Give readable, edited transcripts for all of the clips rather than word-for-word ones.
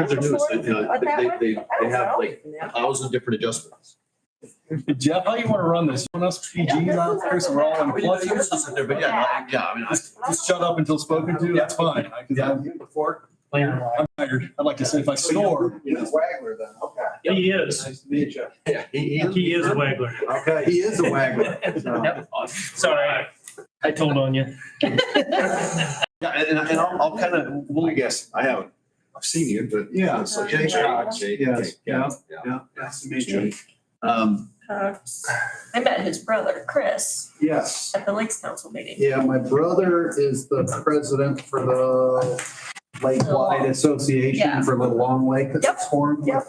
They're new, so, you know, they have like 1,000 different adjustments. Jeff, how you want to run this? You want us PGs out there so we're all in But yeah, I mean, just shut up until spoken to? That's fine. Before. I'm tired. I'd like to say if I snore. He's Wagler then, okay. He is. Nice to meet you. yeah, He is a waggler. Okay, he is a Wagler. Yep. Sorry, I told on you. Yeah, and I'll kind of, I guess, I've seen you, but. Yeah, so Jake Cox, Jake, yes, yeah, yeah, nice to meet you. I met his brother, Chris, Yes, at the Lakes Council meeting. yeah, my brother is the president for the Lakewide Association Yeah. for the Long Lake that's formed. Yep.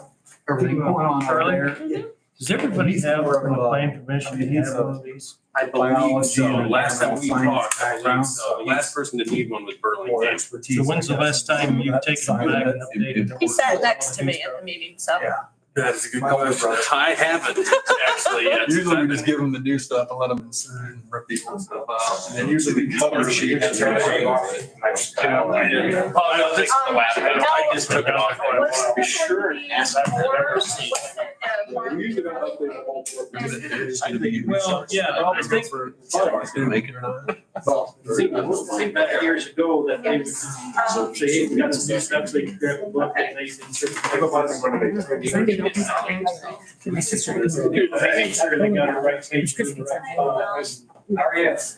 Everything going on out Charlie? there. Does everybody have from the plan commission? He's have a- one of these? I believe so. Biology and Last time we science talked, I background. believe so. The last person to need one was More Burlington. expertise. So when's the last time you've taken them back and updated? He sat next to me at the meeting, so. Yeah. That's a good question. I haven't actually yet. Usually we just give them the new stuff and let them insert and rip people and stuff out. And then usually the cover sheet. Oh, no, this is the laptop. I just took it off. I want to be sure and ask that I've ever seen. Well, yeah, I think, Make it or not? I think back years ago that they would, so say, hey, we got some new stuff, so they could grab a book and they can. My sister. Make sure they got it right page. to the right file. Yes.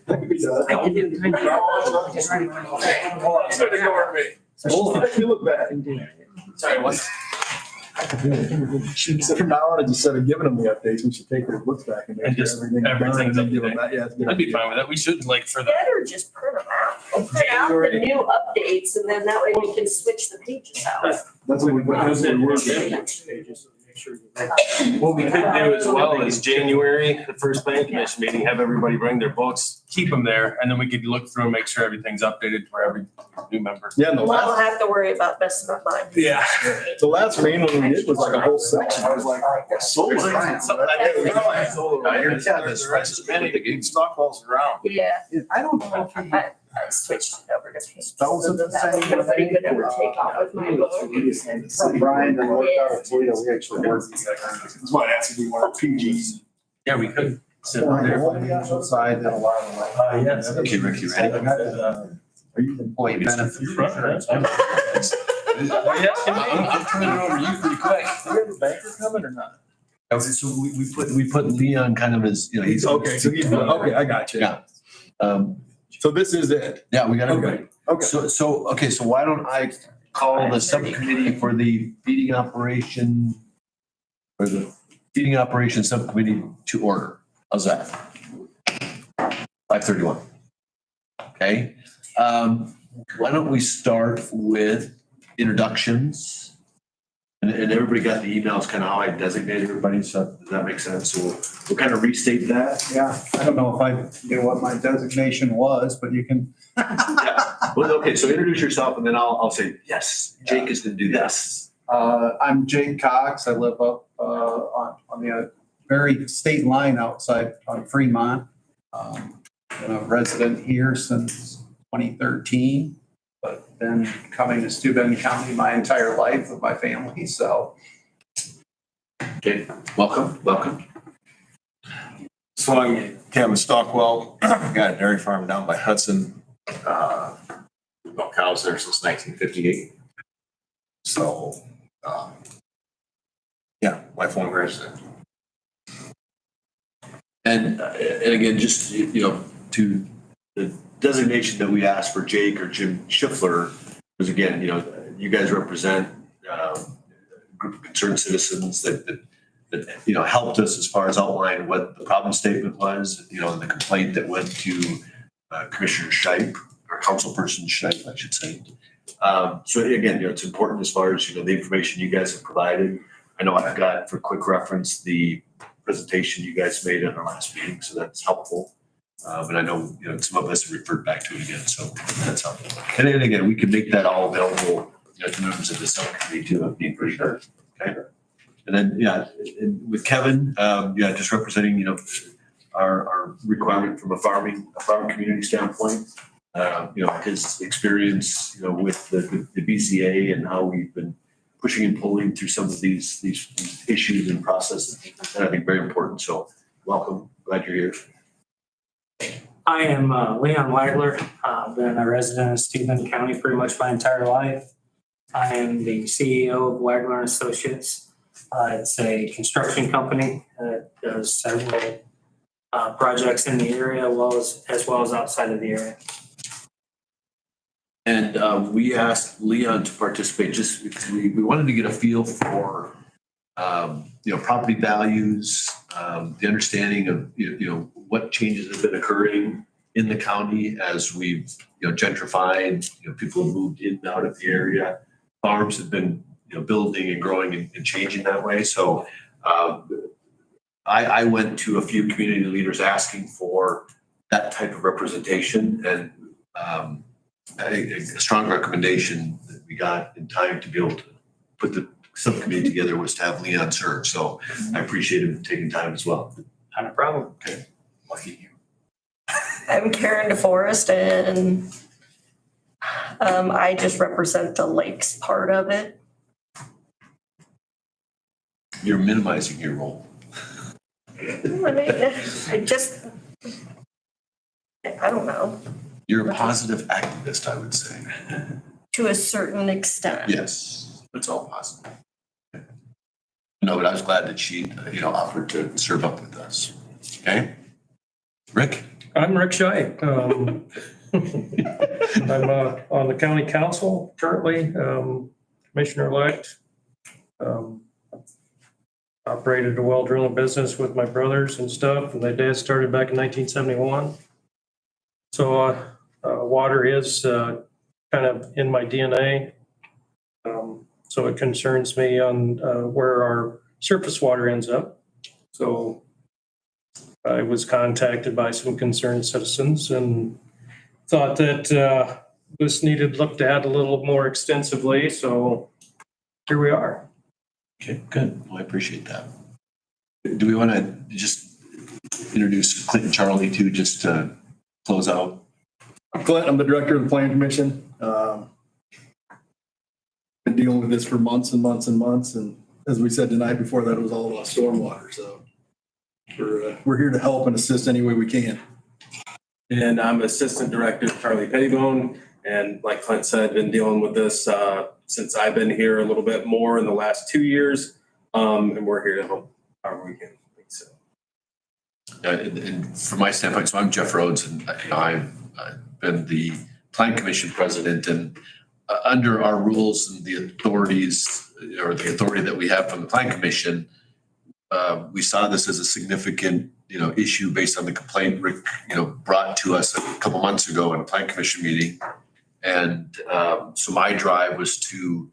I didn't. You look bad. Sorry, what? From now on, instead of giving them the updates, we should take their books back and make And sure just everything's done and then everything's give them up that. Yeah, it's good. I'd be fine with that. We should like for the. Better just print them out. Print out the new updates and then that way we can switch the pages out. That's what we, that's what we're What we could do as well is January, the first plan commission meeting, have everybody bring their books. Keep them there and then we could look through and make sure everything's updated for every new member. Yeah, and Well, I don't have to worry about messing up mine. Yeah. the last main one we did was like a whole section. I was like, solar. Yeah, this price is many to get stock balls around. Yeah, I don't know if he. I switched it over to page. Spells it the That way same nobody way. could ever take off with my book. Brian and worked out a Toyota, we actually worked. That's why I asked if we wanted PGs. Yeah, we could. Sit On the there. financial side, that a lot of. Yes. Okay, Rick, you ready? Are you employee benefits? I'm turning it over to you pretty quick. Do we have a banker coming or not? So we put Leon kind of as, you know, he's. Okay, so he's, okay, I got you. Yeah. So this is it. Yeah, we got Okay, everybody. okay. So why don't I call the subcommittee for the feeding operation, or the feeding operation subcommittee to order. How's that? 5:31. Okay. Why don't we start with introductions? And everybody got the emails, kind of how I designated everybody, so does that make sense? So we'll kind of restate that. Yeah, I don't know if I knew what my designation was, but you can. Well, okay, so introduce yourself and then I'll say, yes, Jake is gonna do this. I'm Jake Cox. I live up on the very state line outside on Fremont. Been a resident here since 2013, but been coming to Steuben County my entire life with my family, so. Okay, welcome. So I'm Kevin Stockwell, got a dairy farm down by Hudson. Milk cows there since 1958. So, yeah, lifelong resident. And again, just, you know, to the designation that we asked for Jake or Jim Schiffler was, again, you know, you guys represent a group of concerned citizens that you know, helped us as far as outlining what the problem statement was, you know, the complaint that went to Commissioner Shipe, or Councilperson Shipe, I should say. So again, you know, it's important as far as, you know, the information you guys have provided. I know I've got, for quick reference, the presentation you guys made at our last meeting, so that's helpful. But I know, you know, some of us have referred back to it again, so that's helpful. And then again, we can make that all available, you know, to members of the subcommittee too, if need for sure. Okay. And then, yeah, and with Kevin, yeah, just representing, you know, our requirement from a farming community standpoint. his experience, with the BCA and how we've been pushing and pulling through some of these issues and processes. And I think very important. So welcome. Glad you're here. I am Leon Weidler. Been a resident of Steuben County pretty much my entire life. I am the CEO of Weidler and Associates. It's a construction company that does several projects in the area as well as outside of the area. And we asked Leon to participate just because we wanted to get a feel for, property values, the understanding of, what changes have been occurring in the county as we've, gentrified, people have moved in and out of the area. Farms have been, building and growing and changing that way. So I went to a few community leaders asking for that type of representation, and a strong recommendation that we got in time to be able to put the subcommittee together was to have Leon serve. So I appreciate him taking time as well. Not a problem. Okay. Lucky you. I'm Karen DeForest, and I just represent the lakes part of it. You're minimizing your role. I don't know, You're a positive activist, I would say. to a certain extent. Yes, it's all positive. No, but I was glad that she, offered to serve up with us. Okay? Rick? I'm Rick Scheid. I'm on the county council currently, commissioner-elect. Operated a well drilling business with my brothers and stuff, and my dad started back in 1971. So water is kind of in my DNA. So it concerns me on where our surface water ends up. So I was contacted by some concerned citizens and thought that this needed looked at a little more extensively. So here we are. Okay, good. Well, I appreciate that. Do we want to just introduce Clint and Charlie too, just to close out? I'm Clint. I'm the director of the Plan Commission. Been dealing with this for months and months and months. And as we said tonight, before that, it was all about stormwater. So we're here to help and assist any way we can. And I'm Assistant Director Charlie Pettibone. And like Clint said, been dealing with this since I've been here a little bit more in the last 2 years. And we're here to help however we can. So. And from my standpoint, so I'm Jeff Rhodes, and I've been the Plan Commission president. And under our rules and the authorities, or the authority that we have from the Plan Commission, we saw this as a significant, issue based on the complaint Rick, brought to us a couple months ago in a Plan Commission meeting. And so my drive was to,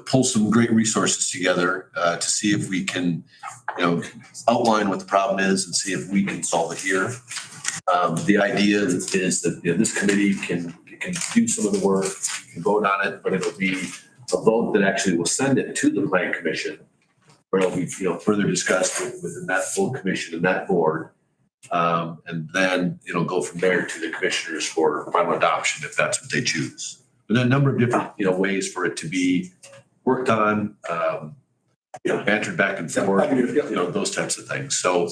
pull some great resources together to see if we can, outline what the problem is and see if we can solve it here. The idea is that this committee can do some of the work, can vote on it, but it'll be a vote that actually will send it to the Plan Commission, where it'll be further discussed within that full commission and that board. And then it'll go from there to the commissioners for final adoption if that's what they choose. But there are a number of different ways for it to be worked on, bantered back and forth, those types of things. So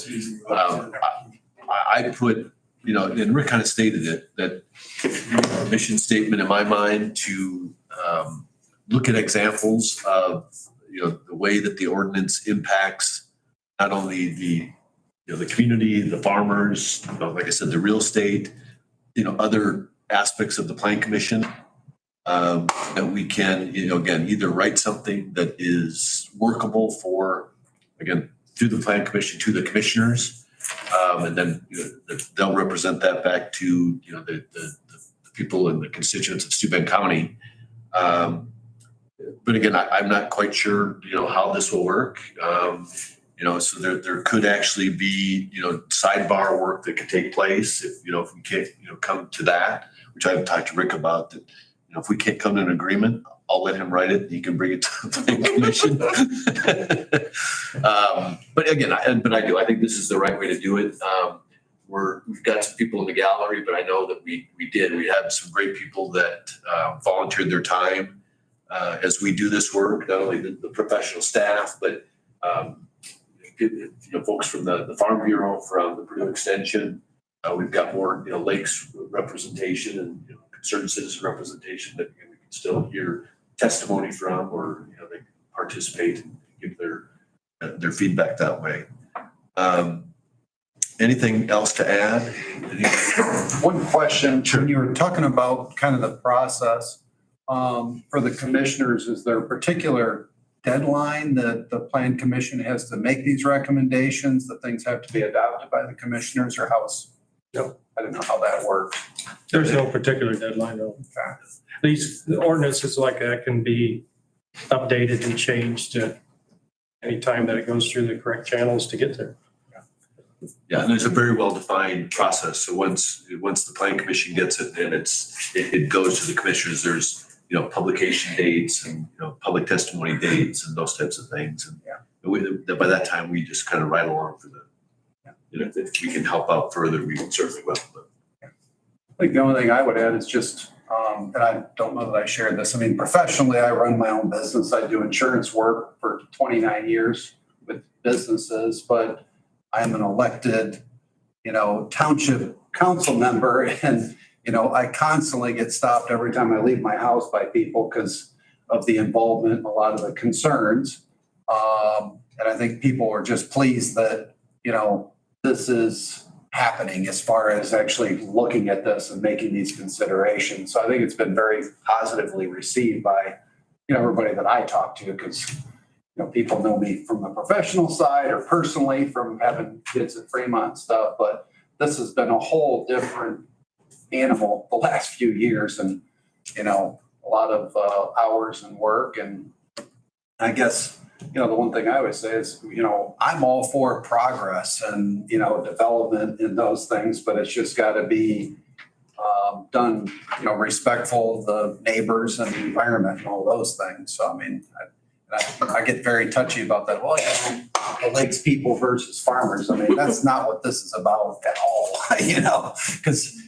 I put, and Rick kind of stated it, that a mission statement in my mind to look at examples of the way that the ordinance impacts not only the community, the farmers, like I said, the real estate, other aspects of the Plan Commission, that we can, again, either write something that is workable for, again, through the Plan Commission to the commissioners, and then they'll represent that back to, the people and the constituents of Steuben County. But again, I'm not quite sure, how this will work. So there could actually be, sidebar work that could take place if we can't, come to that, which I've talked to Rick about, that, if we can't come to an agreement, I'll let him write it and he can bring it to the Plan Commission. But again, I think this is the right way to do it. we've got some people in the gallery, but I know that we had some great people that volunteered their time as we do this work, not only the professional staff, but folks from the Farm Bureau, from the Purdue Extension. We've got more, lakes representation and concerned citizen representation that we can still hear testimony from, or they can participate and give their feedback that way. Anything else to add? One question, when you were talking about kind of the process, for the commissioners, is there a particular deadline that the plan commission has to make these recommendations, that things have to be adopted by the commissioners, or how's? No. I don't know how that works. There's no particular deadline, no. These ordinances like that can be updated and changed at any time that it goes through the correct channels to get there. Yeah, and there's a very well-defined process. So once the plan commission gets it, then it goes to the commissioners. There's, publication dates and, public testimony dates and those types of things. And by that time, we just kind of ride along for them. If we can help out further, we certainly will. I think the only thing I would add is just, and I don't know that I shared this. I mean, professionally, I run my own business. I do insurance work for 29 years with businesses, but I'm an elected, township council member, and, I constantly get stopped every time I leave my house by people because of the involvement and a lot of the concerns. And I think people are just pleased that, this is happening as far as actually looking at this and making these considerations. So I think it's been very positively received by, everybody that I talk to, because, people know me from the professional side or personally from having kids at Fremont and stuff, but this has been a whole different animal the last few years, and, a lot of hours and work. And I guess, the one thing I always say is, I'm all for progress and, development in those things, but it's just got to be done, respectful of the neighbors and the environment and all those things. So, I mean, I get very touchy about that. Well, the lakes people versus farmers. I mean, that's not what this is about at all, because,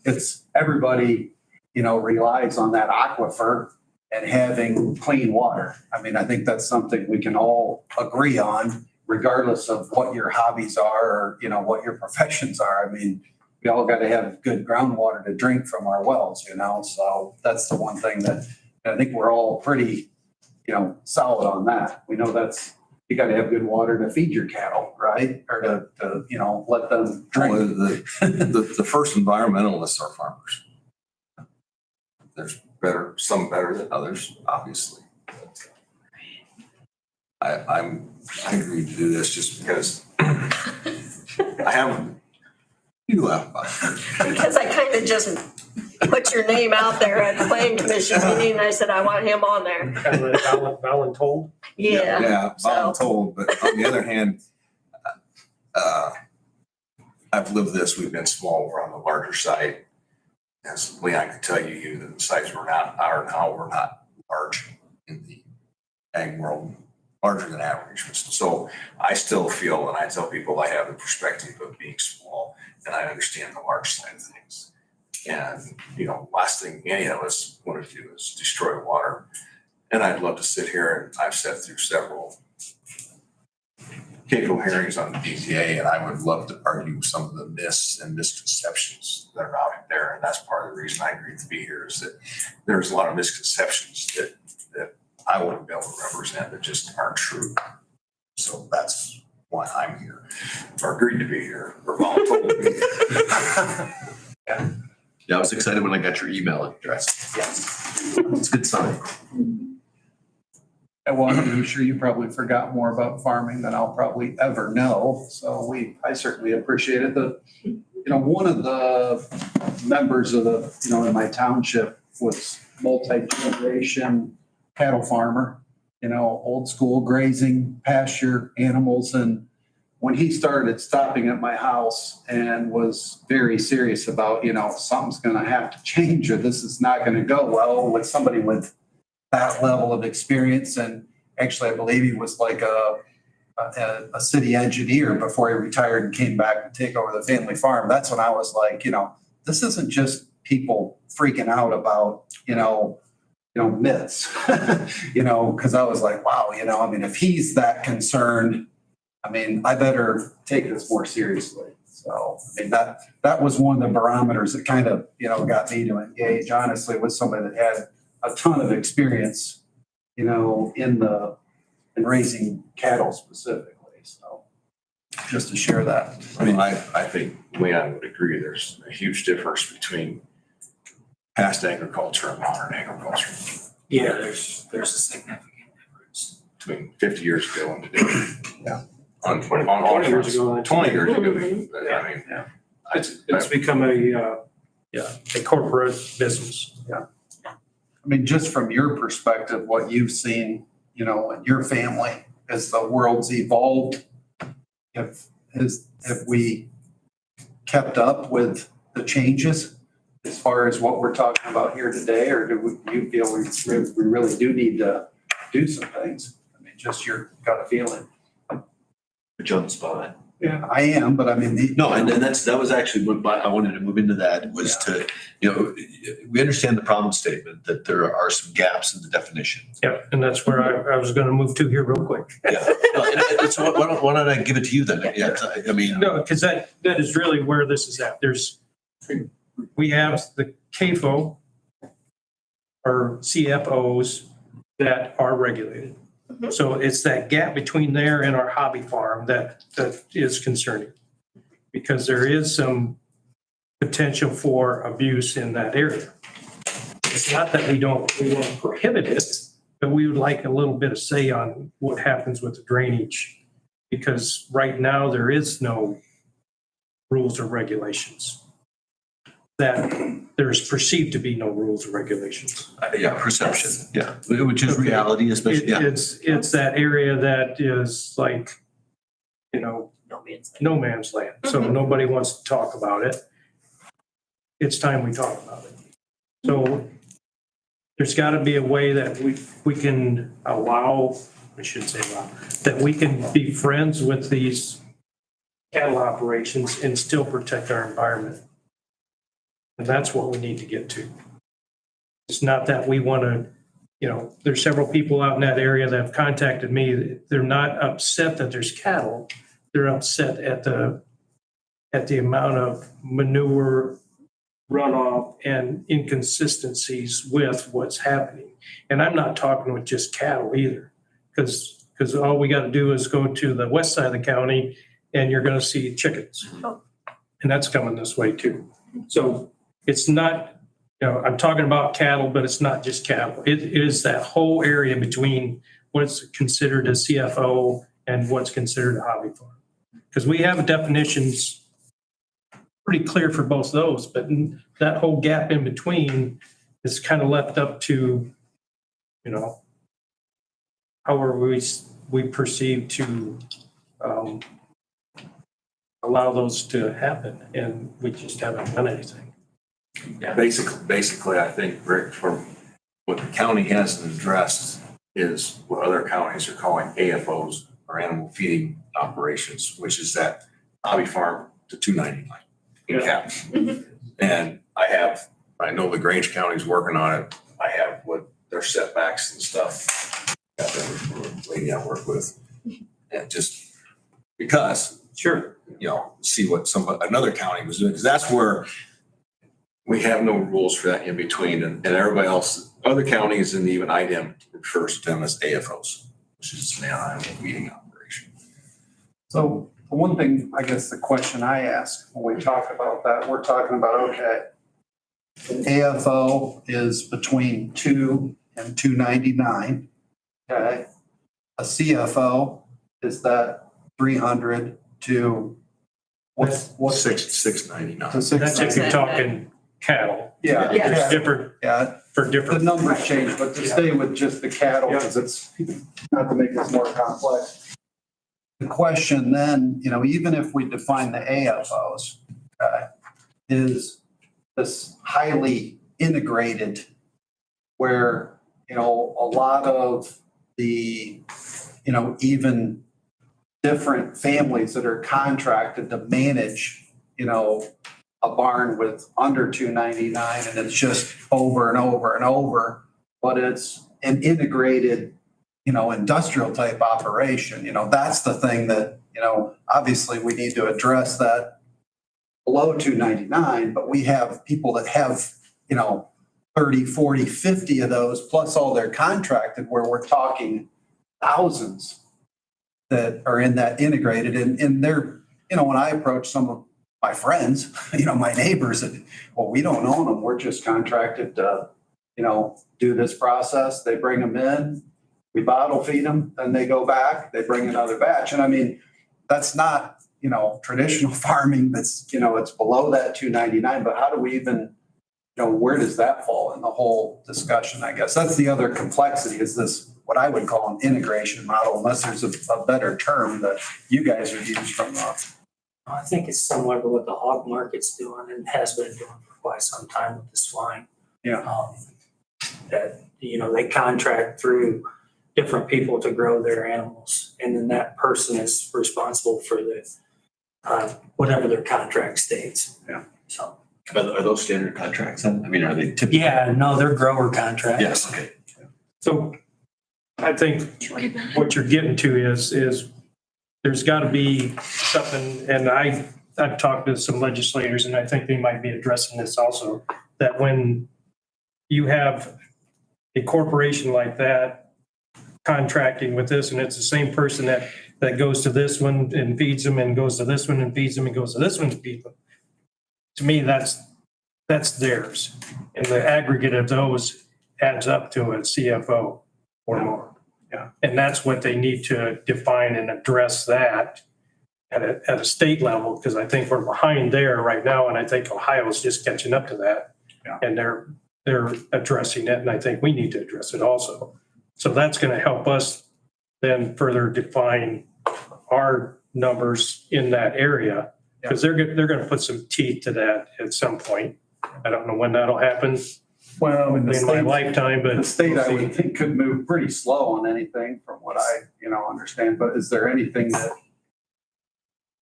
it's everybody, relies on that aquifer and having clean water. I mean, I think that's something we can all agree on, regardless of what your hobbies are or, what your professions are. I mean, we all got to have good groundwater to drink from our wells, so that's the one thing that I think we're all pretty, solid on that. We know that's, you got to have good water to feed your cattle, right? Or to let them drink. Well, the first environmentalists are farmers. There's some better than others, obviously. I agreed to do this just because I haven't. You laugh about it. Because I kind of just put your name out there at the plan commission meeting, and I said, I want him on there. Kind of voluntold. Yeah. Yeah, voluntold. But on the other hand, I've lived this. We've been small. We're on the larger side. As Leon can tell you, the size we're not large in the ag world, larger than average. So I still feel, and I tell people, I have the perspective of being small, and I understand the large side of things. And, last thing any of us want to do is destroy water. And I'd love to sit here, and I've sat through several capable hearings on the PTA, and I would love to argue some of the myths and misconceptions that are out there. And that's part of the reason I agreed to be here, is that there's a lot of misconceptions that I wouldn't be able to represent that just aren't true. So that's why I'm here, or agreed to be here, or voluntold to be here. Yeah, I was excited when I got your email address. Yes. It's a good sign. Well, I'm sure you probably forgot more about farming than I'll probably ever know. So I certainly appreciate it. One of the members of in my township was multi-generation cattle farmer, old school grazing, pasture animals. And when he started stopping at my house and was very serious about, something's going to have to change or this is not going to go well with somebody with that level of experience. And actually, I believe he was like a a city engineer before he retired and came back to take over the family farm. That's when I was like, this isn't just people freaking out about, myths, because I was like, wow, if he's that concerned, I better take this more seriously. So, that was one of the barometers that kind of, got me to engage honestly with somebody that had a ton of experience, in raising cattle specifically. So just to share that. I think Leon would agree, there's a huge difference between past agriculture and modern agriculture. Yeah, there's a significant difference. Between 50 years ago and today. Yeah. On all 20 years fronts. ago. 20 years ago. Yeah. It's become a corporate business. Just from your perspective, what you've seen, in your family as the world's evolved, have we kept up with the changes as far as what we're talking about here today, or do you feel we really do need to do some things? Just your gut feeling. Put you on the spot. Yeah, I am, but No, and that was actually what I wanted to move into that was to, we understand the problem statement that there are some gaps in the definition. Yeah, and that's where I was gonna move to here real quick. Yeah. No, and so why don't I give it to you then? Yeah, No, because that is really where this is at. We have the CAFO or CFOs that are regulated. So it's that gap between there and our hobby farm that is concerning. Because there is some potential for abuse in that area. It's not that we won't prohibit it, but we would like a little bit of say on what happens with the drainage. Because right now there is no rules or regulations. That there's perceived to be no rules or regulations. Perception, which is reality, especially, It's that area that is like, no man's land. So nobody wants to talk about it. It's time we talk about it. So there's got to be a way that we can allow, I shouldn't say allow, that we can be friends with these cattle operations and still protect our environment. And that's what we need to get to. It's not that we want to, there's several people out in that area that have contacted me. They're not upset that there's cattle. They're upset at the amount of manure runoff and inconsistencies with what's happening. And I'm not talking with just cattle either, because all we got to do is go to the west side of the county and you're going to see chickens. And that's coming this way too. So it's not, I'm talking about cattle, but it's not just cattle. It is that whole area between what's considered a CFO and what's considered a hobby farm. Because we have definitions pretty clear for both those, but that whole gap in between is kind of left up to, however we perceive to allow those to happen, and we just haven't done anything. Basically, I think, Rick, from what the county hasn't addressed is what other counties are calling AFOs or animal feeding operations, which is that hobby farm to 299 in cap. And I know LaGrange County's working on it. I have what their setbacks and stuff. Got that lady I work with. And just because, see what another county was doing, because that's where we have no rules for that in between, and everybody else, other counties and even IDEM refers to them as AFOs, which is an animal feeding operation. So the one thing, I guess the question I ask when we talk about that, we're talking about, okay, an AFO is between 2 and 299. Okay. A CFO is that 300 to what's 699. to That's if 699. you're talking cattle. Yeah. It's different Yeah. for The different. numbers change, but to stay with just the cattle, because it's not to make this more complex. The question then, even if we define the AFOs, is this highly integrated where, a lot of the, even different families that are contracted to manage, a barn with under 299, and it's just over and over and over, but it's an integrated, industrial type operation. That's the thing that, obviously we need to address that below 299, but we have people that have, 30, 40, 50 of those, plus all their contracted, where we're talking thousands that are in that integrated. And they're, when I approach some of my friends, my neighbors, that, well, we don't own them. We're just contracted to, do this process. They bring them in, we bottle feed them, then they go back, they bring another batch. And I mean, that's not, traditional farming. That's, it's below that 299, but how do we even, where does that fall in the whole discussion? I guess that's the other complexity, is this, what I would call an integration model, unless there's a better term that you guys would use from I think it's similar to what the hog market's doing and has been doing for quite some time with the swine. Yeah. That, they contract through different people to grow their animals. And then that person is responsible for the, whatever their contract states. Yeah. So. Are those standard contracts then? I mean, are they typical? Yeah, no, they're grower contracts. Yes, okay. So I think what you're getting to is there's got to be something, and I've talked to some legislators, and I think they might be addressing this also, that when you have a corporation like that contracting with this, and it's the same person that goes to this one and feeds them, and goes to this one and feeds them, and goes to this one and feeds them. To me, that's theirs. And the aggregate of those adds up to a CFO or more. Yeah. And that's what they need to define and address that at a state level, because I think we're behind there right now, and I think Ohio's just catching up to that. Yeah. And they're addressing it, and I think we need to address it also. So that's going to help us then further define our numbers in that area, because they're going to put some teeth to that at some point. I don't know when that'll happen Well, in my lifetime, but the state, I would think, could move pretty slow on anything from what I, understand. But is there anything that,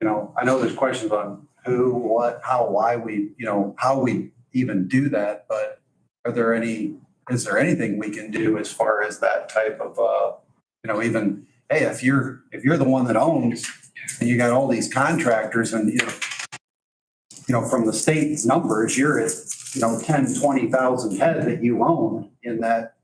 I know there's questions on who, what, how, why we, how we even do that, but is there anything we can do as far as that type of, even, hey, if you're the one that owns and you got all these contractors and, from the state numbers, you're at, 10, 20,000 head that you own in that,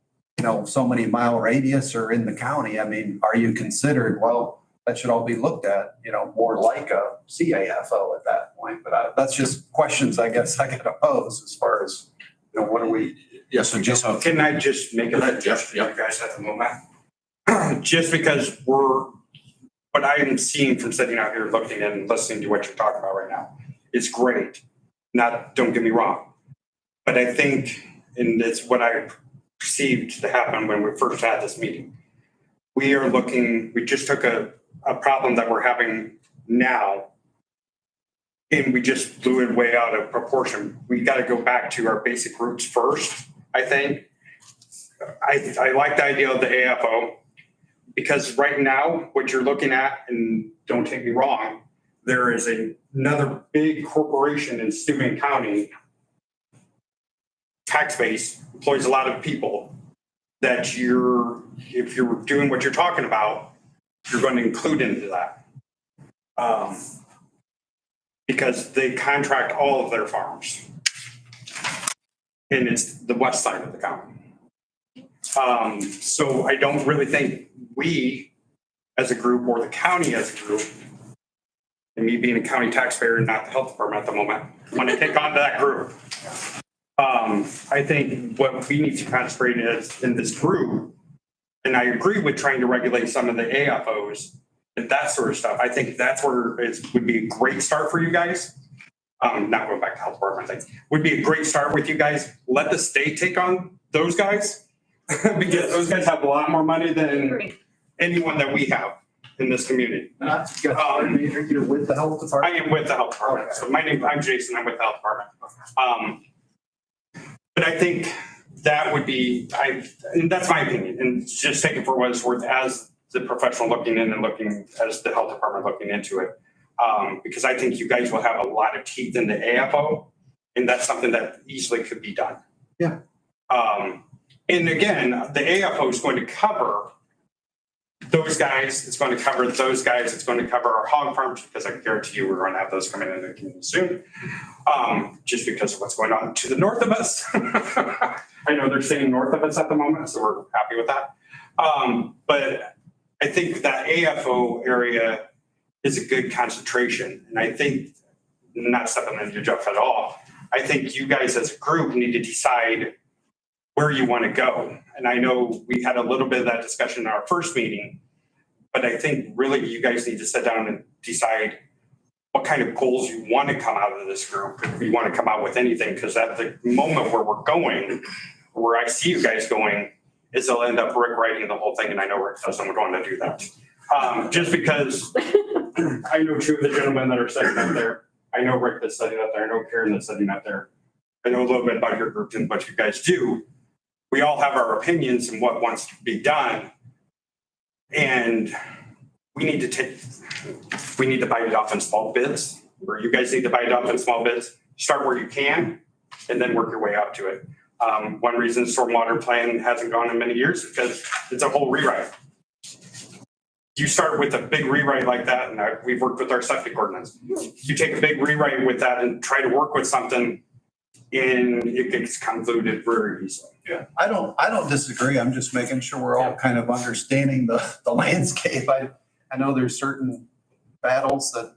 so many mile radius or in the county. I mean, are you considered, well, that should all be looked at, more like a CAFO at that point. But that's just questions I guess I got to pose as far as, what are we? Yeah, so just. Can I just make a suggestion to you guys at the moment? Just because what I'm seeing from sitting out here looking and listening to what you're talking about right now is great. Don't get me wrong. But I think, and it's what I perceived to happen when we first had this meeting. We just took a problem that we're having now, and we just blew it way out of proportion. We got to go back to our basic roots first, I think. I like the idea of the AFO, because right now, what you're looking at, and don't take me wrong, there is another big corporation in Steuben County, tax base, employs a lot of people, that if you're doing what you're talking about, you're going to include into that. Because they contract all of their farms. And it's the west side of the county. So I don't really think we as a group, or the county as a group, and me being a county taxpayer and not the health department at the moment, want to take on to that group. I think what we need to concentrate is in this group, and I agree with trying to regulate some of the AFOs and that sort of stuff. I think that's where it would be a great start for you guys. Not going back to health department things, would be a great start with you guys. Let the state take on those guys because those guys have a lot more money than anyone that we have in this community. You're with the health department? I am with the health department. Okay. So I'm Jason. I'm with the health department. But I think that would be, and that's my opinion, and just take it for what it's worth as the professional looking in and looking as the health department looking into it. Because I think you guys will have a lot of teeth in the AFO, and that's something that easily could be done. Yeah. And again, the AFO is going to cover those guys, it's going to cover those guys, it's going to cover our hog farms, because I can guarantee you we're going to have those coming in the community soon. Just because of what's going on to the north of us. I know they're staying north of us at the moment, so we're happy with that. But I think that AFO area is a good concentration. And I think, not stepping into Jeff at all, I think you guys as a group need to decide where you want to go. And I know we had a little bit of that discussion in our first meeting, but I think really you guys need to sit down and decide what kind of goals you want to come out of this group, if you want to come out with anything, because at the moment where we're going, where I see you guys going, is they'll end up Rick writing the whole thing, and I know Rick doesn't want to do that. Just because I know two of the gentlemen that are sitting up there. I know Rick that's sitting up there. I know Karen that's sitting up there. I know a little bit about your group and what you guys do. We all have our opinions and what wants to be done. And we need to bite it off in small bits, or you guys need to bite it off in small bits. Start where you can and then work your way up to it. One reason stormwater plan hasn't gone in many years is because it's a whole rewrite. You start with a big rewrite like that, and we've worked with our septic ordinance. You take a big rewrite with that and try to work with something, and it gets convoluted very easily. Yeah, I don't disagree. I'm just making sure we're all kind of understanding the landscape. I know there's certain battles that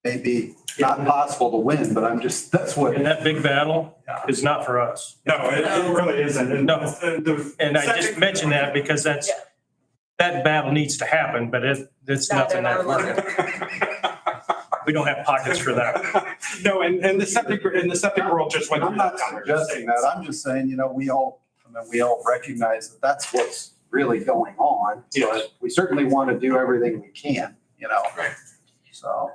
may be not possible to win, but that's what. And that big battle is not for us. No, it really isn't. And No. And I just mentioned that because that battle needs to happen, but it's nothing that we don't have pockets for that. No, and the septic world just went. I'm not suggesting that. I'm just saying, we all recognize that that's what's really going on. But we certainly want to do everything we can, Right. So.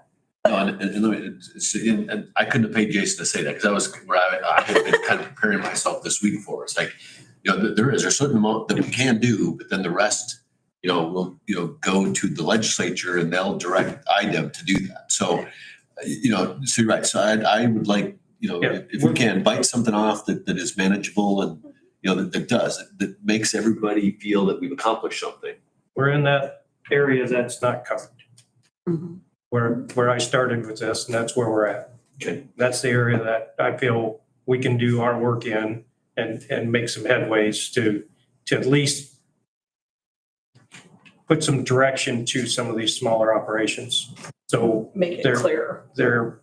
No, and let me, and I couldn't have paid Jason to say that, because I had been kind of preparing myself this week for it. It's like, there is a certain amount that we can do, but then the rest, will, go to the legislature and they'll direct IDEM to do that. So, so you're right. So I would like, if we can bite something off that is manageable and, that makes everybody feel that we've accomplished something. We're in that area that's not covered. Mm-hmm. Where I started with this, and that's where we're at. Okay. That's the area that I feel we can do our work in and make some headways to at least put some direction to some of these smaller operations. So Make it clear. There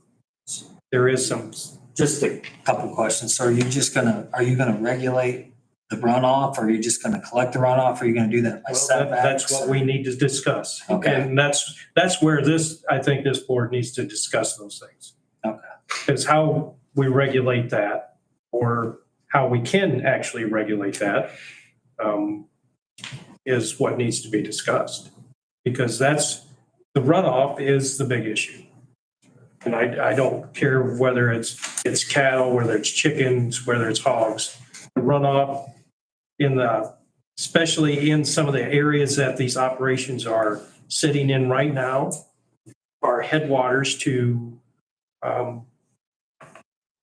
is some. Just a couple questions. So are you gonna regulate the runoff, or are you just gonna collect the runoff, or are you gonna do that by setbacks? That's what we need to discuss. Okay. And that's where I think this board needs to discuss those things. Okay. Because how we regulate that, or how we can actually regulate that, is what needs to be discussed. Because the runoff is the big issue. And I don't care whether it's cattle, whether it's chickens, whether it's hogs. The runoff especially in some of the areas that these operations are sitting in right now, are headwaters to a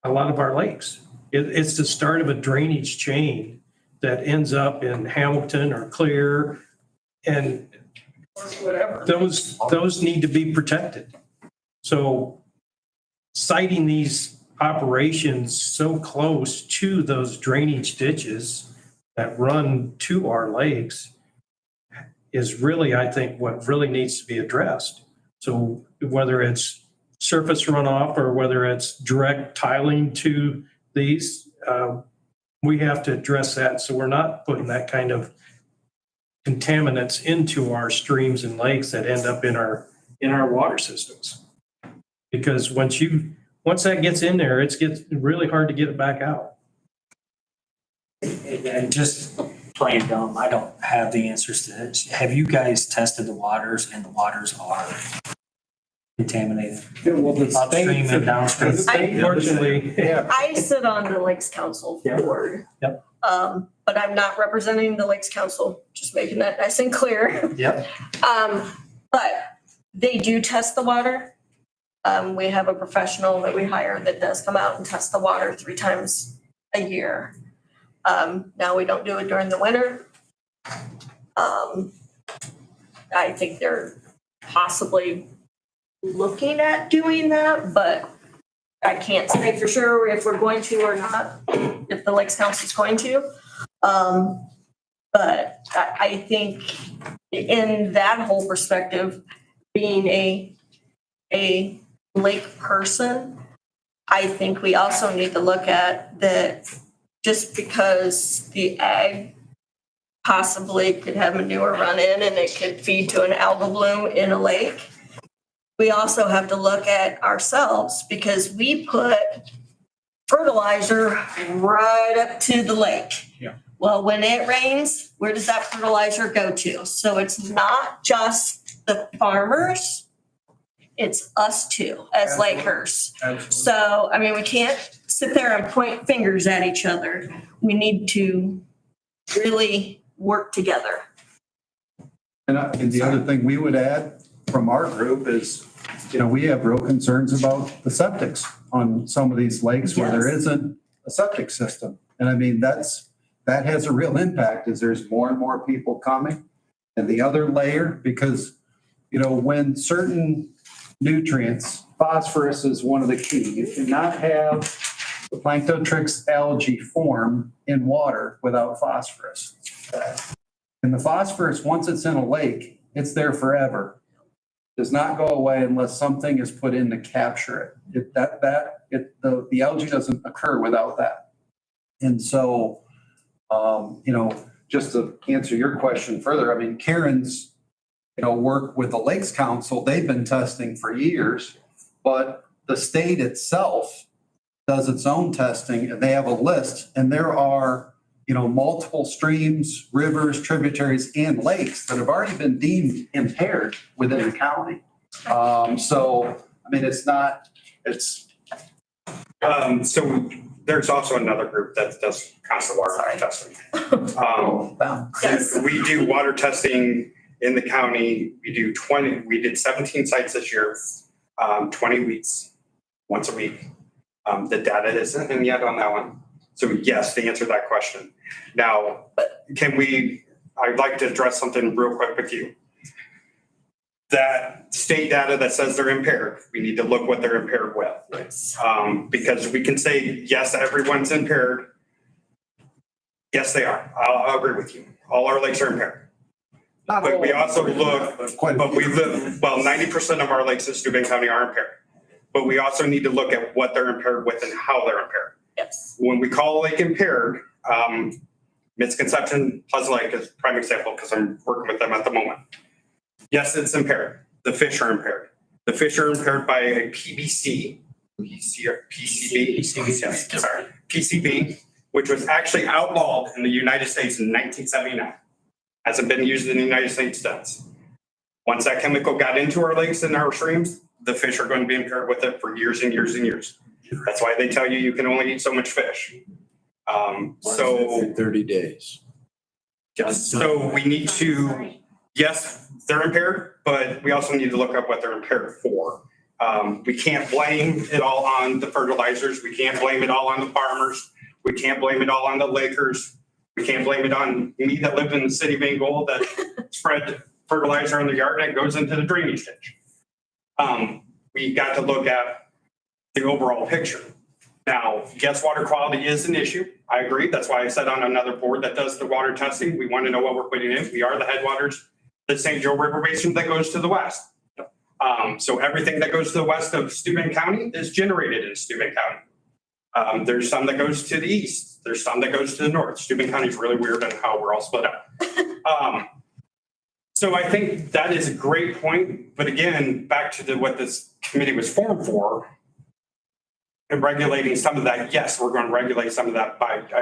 lot of our lakes. It's the start of a drainage chain that ends up in Hamilton or Clear, and whatever. Those need to be protected. So siting these operations so close to those drainage ditches that run to our lakes is really, I think, what really needs to be addressed. So whether it's surface runoff or whether it's direct tiling to these, we have to address that so we're not putting that kind of contaminants into our streams and lakes that end up in our water systems. Because once that gets in there, it gets really hard to get it back out. And just plain dumb, I don't have the answers to this. Have you guys tested the waters, and the waters are contaminated? Upstream and downstream? Unfortunately, I sit on the Lakes Council board. Yep. But I'm not representing the Lakes Council, just making that nice and clear. Yep. But they do test the water. We have a professional that we hire that does come out and test the water 3 times a year. Now we don't do it during the winter. I think they're possibly looking at doing that, but I can't say for sure if we're going to or not, if the Lakes Council is going to. But I think in that whole perspective, being a lake person, I think we also need to look at that just because the ag possibly could have manure run in and it could feed to an algal bloom in a lake. We also have to look at ourselves because we put fertilizer right up to the lake. Yeah. Well, when it rains, where does that fertilizer go to? So it's not just the farmers, it's us too as Lakers. Absolutely. So, I mean, we can't sit there and point fingers at each other. We need to really work together. And the other thing we would add from our group is, we have real concerns about the septics on some of these lakes where there isn't a septic system. And I mean, that has a real impact as there's more and more people coming. And the other layer, because, when certain nutrients, phosphorus is one of the key. You cannot have the Planktotryx algae form in water without phosphorus. And the phosphorus, once it's in a lake, it's there forever. Does not go away unless something is put in to capture it. The algae doesn't occur without that. And so, just to answer your question further, I mean, Karen's, work with the Lakes Council, they've been testing for years, but the state itself does its own testing and they have a list and there are, multiple streams, rivers, tributaries, and lakes that have already been deemed impaired within the county. So, I mean, So there's also another group that does constant water testing. Yes. We do water testing in the county. We did 17 sites this year, 20 weeks, once a week. The data isn't in yet on that one. So yes, to answer that question. Now, I'd like to address something real quick with you. That state data that says they're impaired, we need to look what they're impaired with. Yes. Because we can say, yes, everyone's impaired. Yes, they are. I'll agree with you. All our lakes are impaired. But we also look, 90% of our lakes in Steuben County are impaired. But we also need to look at what they're impaired with and how they're impaired. Yes. When we call a lake impaired, Misconception Pleasant Lake is a prime example because I'm working with them at the moment. Yes, it's impaired. The fish are impaired. The fish are impaired by a PCB, which was actually outlawed in the United States in 1979. Hasn't been used in the United States since. Once that chemical got into our lakes and our streams, the fish are going to be impaired with it for years and years and years. That's why they tell you can only eat so much fish. 30 days. Yes, so we need to, yes, they're impaired, but we also need to look up what they're impaired for. We can't blame it all on the fertilizers. We can't blame it all on the farmers. We can't blame it all on the Lakers. We can't blame it on me that lived in the city of Bengal that spread fertilizer in the yard that goes into the drainage ditch. We got to look at the overall picture. Now, yes, water quality is an issue. I agree. That's why I said on another board that does the water testing, we want to know what we're putting in. We are the headwaters, the St. Joe River Basin that goes to the west. So everything that goes to the west of Steuben County is generated in Steuben County. There's some that goes to the east. There's some that goes to the north. Steuben County is really weird on how we're all split up. So I think that is a great point. But again, back to what this committee was formed for, and regulating some of that. Yes, we're going to regulate some of that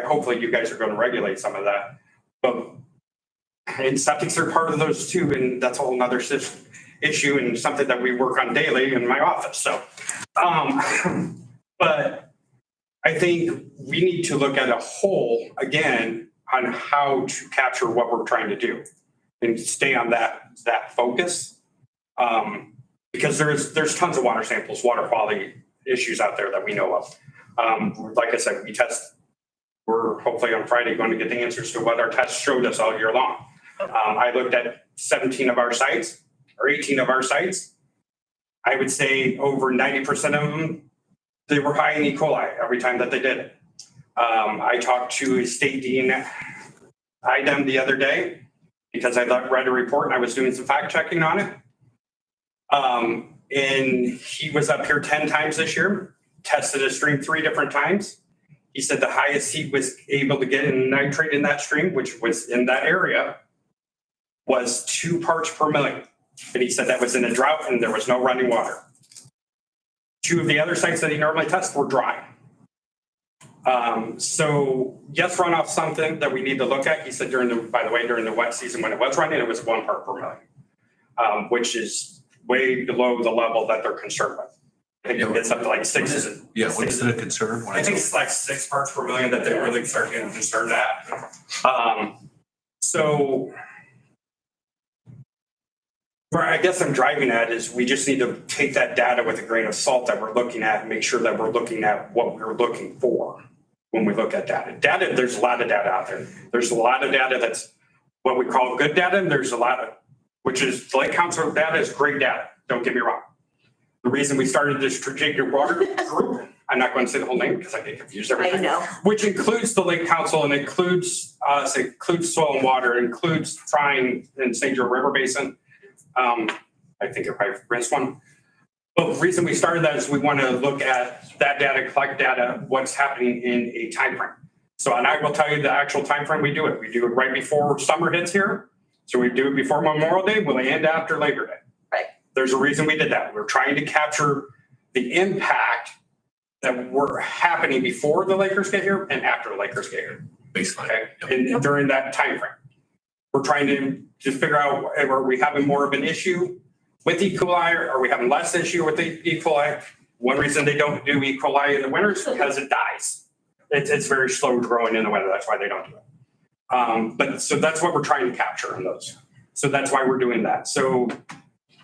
hopefully you guys are going to regulate some of that. But and septics are part of those too. And that's a whole nother issue and something that we work on daily in my office. So, but I think we need to look at a whole again on how to capture what we're trying to do and stay on that focus. Because there's tons of water samples, water quality issues out there that we know of. Like I said, we're hopefully on Friday going to get the answers to what our tests showed us all year long. I looked at 17 of our sites or 18 of our sites. I would say over 90% of them, they were high in E. coli every time that they did it. I talked to a state dean IDEM the other day because I read a report and I was doing some fact checking on it. And he was up here 10 times this year, tested a stream 3 different times. He said the highest he was able to get in nitrate in that stream, which was in that area, was 2 parts per million. And he said that was in a drought and there was no running water. 2 of the other sites that he normally tests were dry. So yes, runoff something that we need to look at. He said during the wet season when it was running, it was 1 part per million, which is way below the level that they're concerned with. I think it gets up to like 6. Yeah, what is it a concern? I think it's like 6 parts per million that they really start getting concerned at. So where I guess I'm driving at is we just need to take that data with a grain of salt that we're looking at and make sure that we're looking at what we're looking for when we look at data. Data, there's a lot of data out there. There's a lot of data that's what we call good data, and there's a lot of, which is Lake Council data is great data, don't get me wrong. The reason we started this strategic water group, I'm not going to say the whole name because I get confused every time. I know. Which includes the Lake Council and includes us, includes soil and water, includes trying in St. Joe River Basin. I think if I rinsed one. But the reason we started that is we want to look at that data, collect data, what's happening in a time frame. So, and I will tell you the actual time frame we do it. We do it right before summer hits here. So we do it before Memorial Day, we'll end after Labor Day. Right. There's a reason we did that. We're trying to capture the impact that were happening before the Lakers get here and after the Lakers get here. Baseline. Okay, and during that time frame. We're trying to just figure out, are we having more of an issue with E. coli or are we having less issue with the E. coli? One reason they don't do E. coli in the winter is because it dies. It's very slow growing in the winter. That's why they don't do it. But so that's what we're trying to capture in those. So that's why we're doing that. So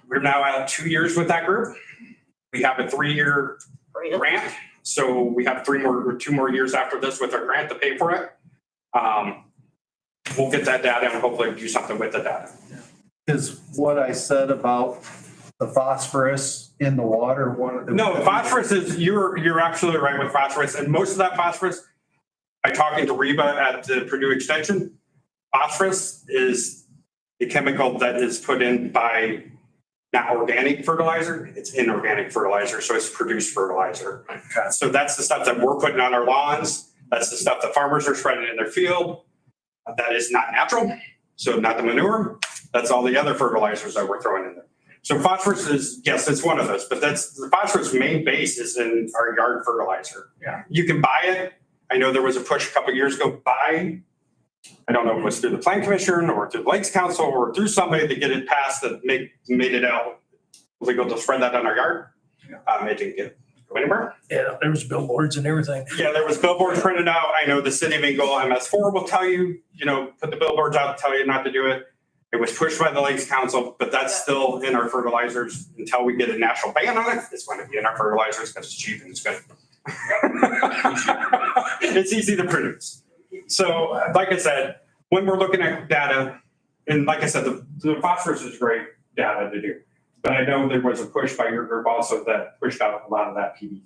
we're now at 2 years with that group. We have a 3-year grant. So we have 2 more years after this with our grant to pay for it. We'll get that data and hopefully do something with the data. Is what I said about the phosphorus in the water one of the? No, phosphorus is, you're absolutely right with phosphorus. And most of that phosphorus, by talking to Reba at the Purdue Extension, phosphorus is a chemical that is put in by not organic fertilizer, it's inorganic fertilizer. So it's produced fertilizer. Okay. So that's the stuff that we're putting on our lawns. That's the stuff that farmers are spreading in their field. That is not natural. So not the manure. That's all the other fertilizers that we're throwing in there. So phosphorus is, yes, it's one of those, but that's the phosphorus main base is in our yard fertilizer. Yeah. You can buy it. I know there was a push a couple of years ago, I don't know if it was through the Plan Commission or through the Lakes Council or through somebody to get it passed that made it out legal to spread that on our yard. It didn't go anywhere. Yeah, there was billboards and everything. Yeah, there was billboards printed out. I know the city of Eagle MS4 will tell you, put the billboards out, tell you not to do it. It was pushed by the Lakes Council, but that's still in our fertilizers until we get a national ban on it. It's going to be in our fertilizers because it's cheap and it's good. It's easy to produce. So like I said, when we're looking at data, and like I said, the phosphorus is great data to do. But I know there was a push by your group also that pushed out a lot of that PD.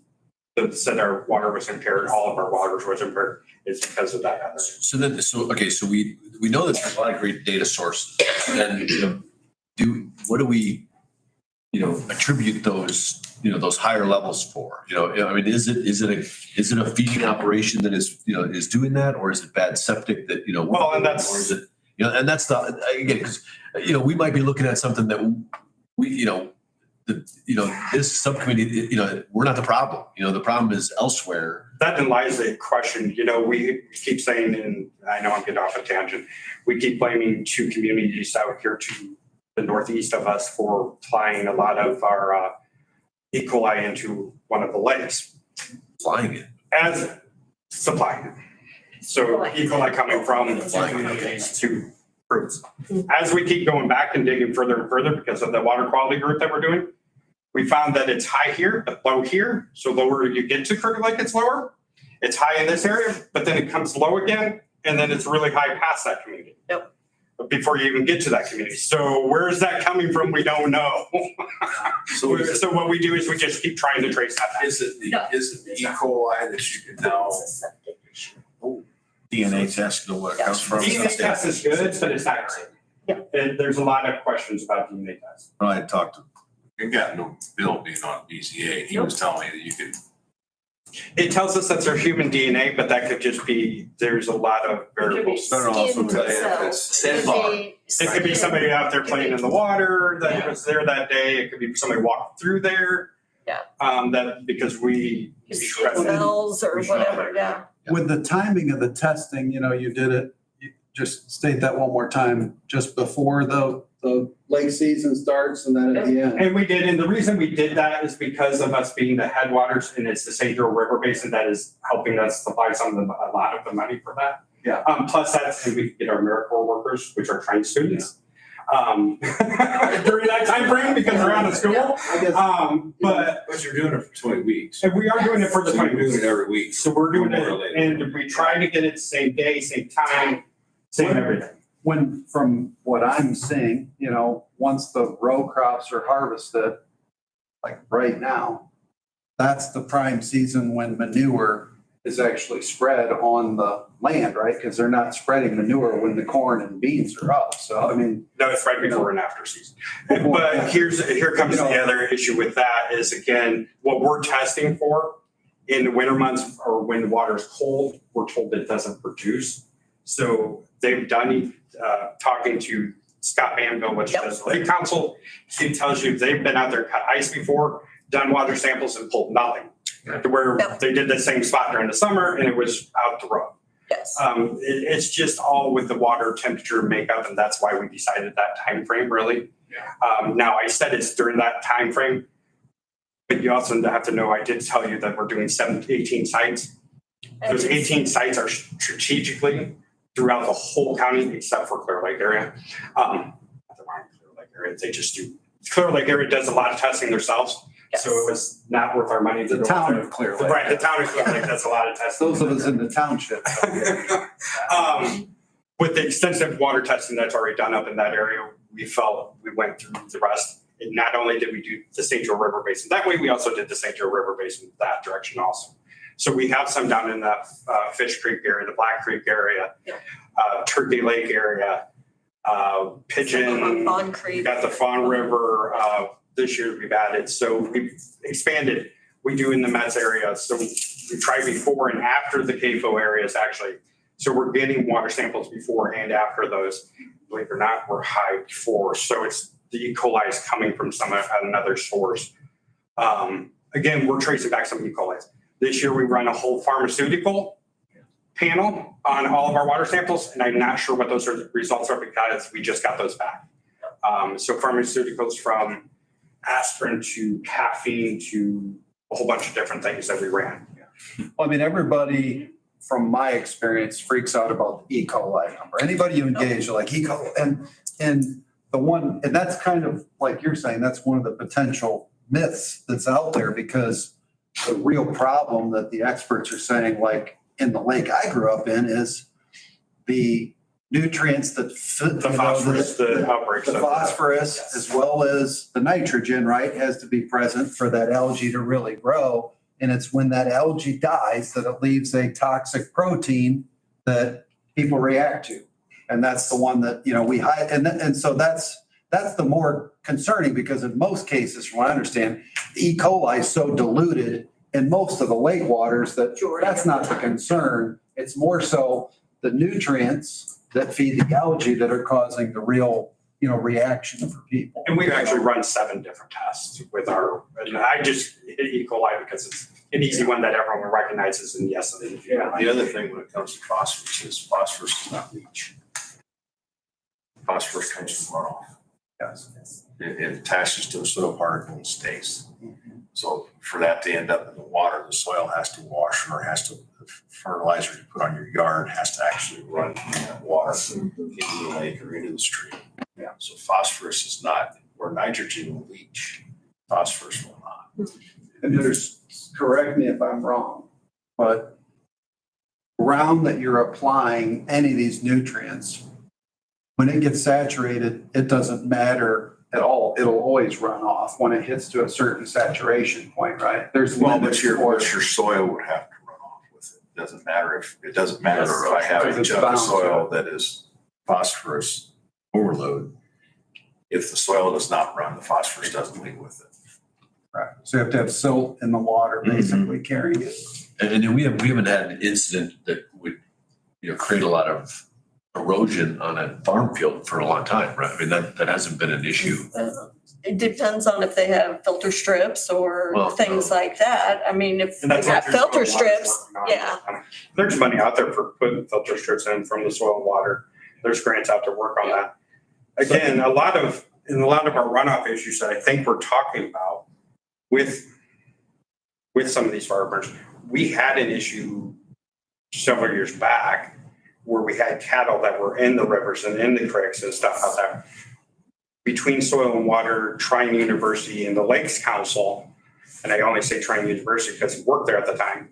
That said our water was impaired, all of our waters was impaired. It's because of that. So we know that there's a lot of great data sources. And what do we attribute those those higher levels for? I mean, is it a feeding operation that is doing that, or is it bad septic that Well, and that's, or is it and that's the again, because we might be looking at something that we this subcommittee, we're not the problem. The problem is elsewhere. That lies the question. We keep saying, and I know I'm getting off a tangent, we keep blaming 2 communities out here to the northeast of us for flying a lot of our E. coli into one of the lakes. Flying it. As supplying it. So E. coli coming from to fruits. As we keep going back and digging further and further because of the water quality group that we're doing, we found that it's high here, but low here. So lower you get to Crooked Lake, it's lower. It's high in this area, but then it comes low again, and then it's really high past that community. Yep. But before you even get to that community. So where is that coming from? We don't know. So is it, So what we do is we just keep trying to trace that back. is it the E. coli that you can now DNA test to what it comes from? DNA test is good, but it's not great. Yeah. And there's a lot of questions about DNA tests. When I talked to, you got no bill being on BZA. He was telling me that you could. It tells us that's our human DNA, but that could just be, there's a lot of variables. Better also Skin tell you if cells. it's It could sandbar. be It could be somebody out there playing in the water that was there that day. It could be somebody walking through there. Yeah. That, because we skin shred it. cells or whatever, yeah. With the timing of the testing, you did it, you just state that one more time, just before the lake season starts and then at the end. And we did, and the reason we did that is because of us being the headwaters, and it's the St. Joe River Basin that is helping us supply a lot of the money for that. Yeah. Plus that's, and we get our AmeriCorps workers, which are trained students. During that time frame because they're out of school. But But you're doing it for 20 weeks. and we are doing it for the So you're 20 doing weeks. it every week. So we're doing More or it, later. and we try to get it same day, same time, same everything. When, from what I'm seeing, once the row crops are harvested, like right now, that's the prime season when manure is actually spread on the land, right? Because they're not spreading manure when the corn and beans are up. So, I mean, No, it's right before and after season. But here comes the other issue with that is, again, what we're testing for in the winter months or when the water is cold, we're told it doesn't produce. So they've done, talking to Scott Banville, which Yep. does the Lake Council, he tells you they've been out there, cut ice before, done water samples and pulled nothing. To where Yep. they did the same spot during the summer and it was out the road. Yes. It's just all with the water temperature makeup, and that's why we decided that time frame. Really. Now I said it's during that time frame, but you also have to know I did tell you that we're doing 18 sites. Those 18 sites are strategically throughout the whole county except for Clear Lake area. Not the wrong Clear Lake area. They just do. Clear Lake area does a lot of testing themselves, Yes. so it was not worth our money to the go town there. of Clear Lake. Right, the town of Clear Lake does a lot of testing. Those of us in the township. With the extensive water testing that's already done up in that area, we felt we went through the rest. And not only did we do the St. Joe River Basin that way, we also did the St. Joe River Basin that direction also. So we have some down in the Fish Creek area, the Black Creek area, Turkey Lake area, Pigeon. Fawn We Creek. got the Fawn River. This year we've added, so we've expanded. We do in the Metz area. So we tried before and after the CAFO areas actually. So we're getting water samples before and after those. Believe it or not, we're high before. So it's the E. coli is coming from another source. Again, we're tracing back some E. coli. This year we run a whole pharmaceutical panel on all of our water samples, and I'm not sure what those results are because we just got those back. So pharmaceuticals from aspirin to caffeine to a whole bunch of different things that we ran. Well, I mean, everybody, from my experience, freaks out about the E. coli number. Anybody you engage, like E. coli, and that's kind of like you're saying, that's one of the potential myths that's out there, because the real problem that the experts are saying, like in the lake I grew up in, is the nutrients that The phosphorus, the outbreaks. the phosphorus as well as the nitrogen, right, has to be present for that algae to really grow. And it's when that algae dies that it leaves a toxic protein that people react to. And that's the one that, we hide. And so that's the more concerning, because in most cases, from what I understand, the E. coli is so diluted in most of the lake waters that that's not the concern. It's more so the nutrients that feed the algae that are causing the real, reaction for people. And we've actually run 7 different tests with and I just hit E. coli because it's an easy one that everyone recognizes, and yes, it is. The other thing when it comes to phosphorus is not leach. Phosphorus comes from runoff. Yes. It attaches to a soil particle and stays. So for that to end up in the water, the soil has to wash or has to fertilizer you put on your yard has to actually run that water into the lake or into the stream. Yeah. So phosphorus is not, where nitrogen will leach, phosphorus will not. And correct me if I'm wrong, but ground that you're applying any of these nutrients, when it gets saturated, it doesn't matter at all. It'll always run off when it hits to a certain saturation point, right? There's Well, limits but your for soil would have to run off with it. Doesn't matter if I have Because a it's chunk of bound soil that is phosphorus overload. If the soil does not run, the phosphorus doesn't leave with it. Right. So you have to have silt in the water basically carrying it. And then we haven't had an incident that would, create a lot of erosion on a farm field for a long time, right? I mean, that hasn't been an issue. It depends on if they have filter strips or Well, things like that. I mean, if And they that's got what your filter soil and water's strips, working on. yeah. There's money out there for putting filter strips in from the soil and water. There's grants out to work on that. Again, in a lot of our runoff issues that I think we're talking about with some of these farmers, we had an issue several years back where we had cattle that were in the rivers and in the creeks and stuff out there. Between Soil and Water, Trine University, and the Lakes Council, and I only say Trine University because he worked there at the time,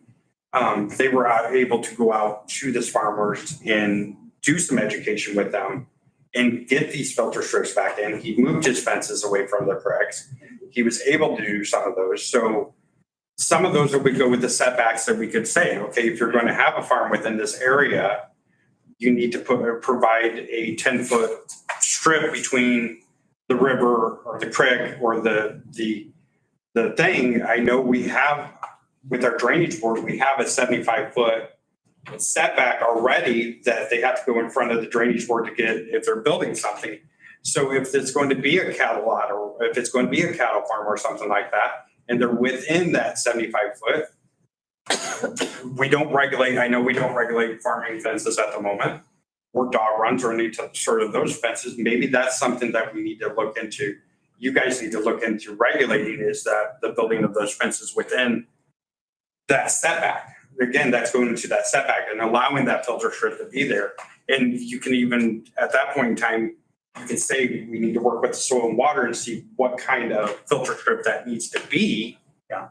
they were able to go out to these farmers and do some education with them and get these filter strips back in. He moved his fences away from the creeks. He was able to do some of those. So some of those would go with the setbacks that we could say, okay, if you're going to have a farm within this area, you need to provide a 10-foot strip between the river or the creek or the thing. I know we have, with our drainage board, we have a 75-foot setback already that they have to go in front of the drainage board to get if they're building something. So if it's going to be a cattle lot or if it's going to be a cattle farm or something like that, and they're within that 75-foot, we don't regulate, I know we don't regulate farming fences at the moment, or dog runs or any sort of those fences. Maybe that's something that we need to look into. You guys need to look into regulating, is that the building of those fences within that setback. Again, that's going into that setback and allowing that filter strip to be there. And you can even, at that point in time, you can say we need to work with the Soil and Water and see what kind of filter strip that needs to be. Yeah.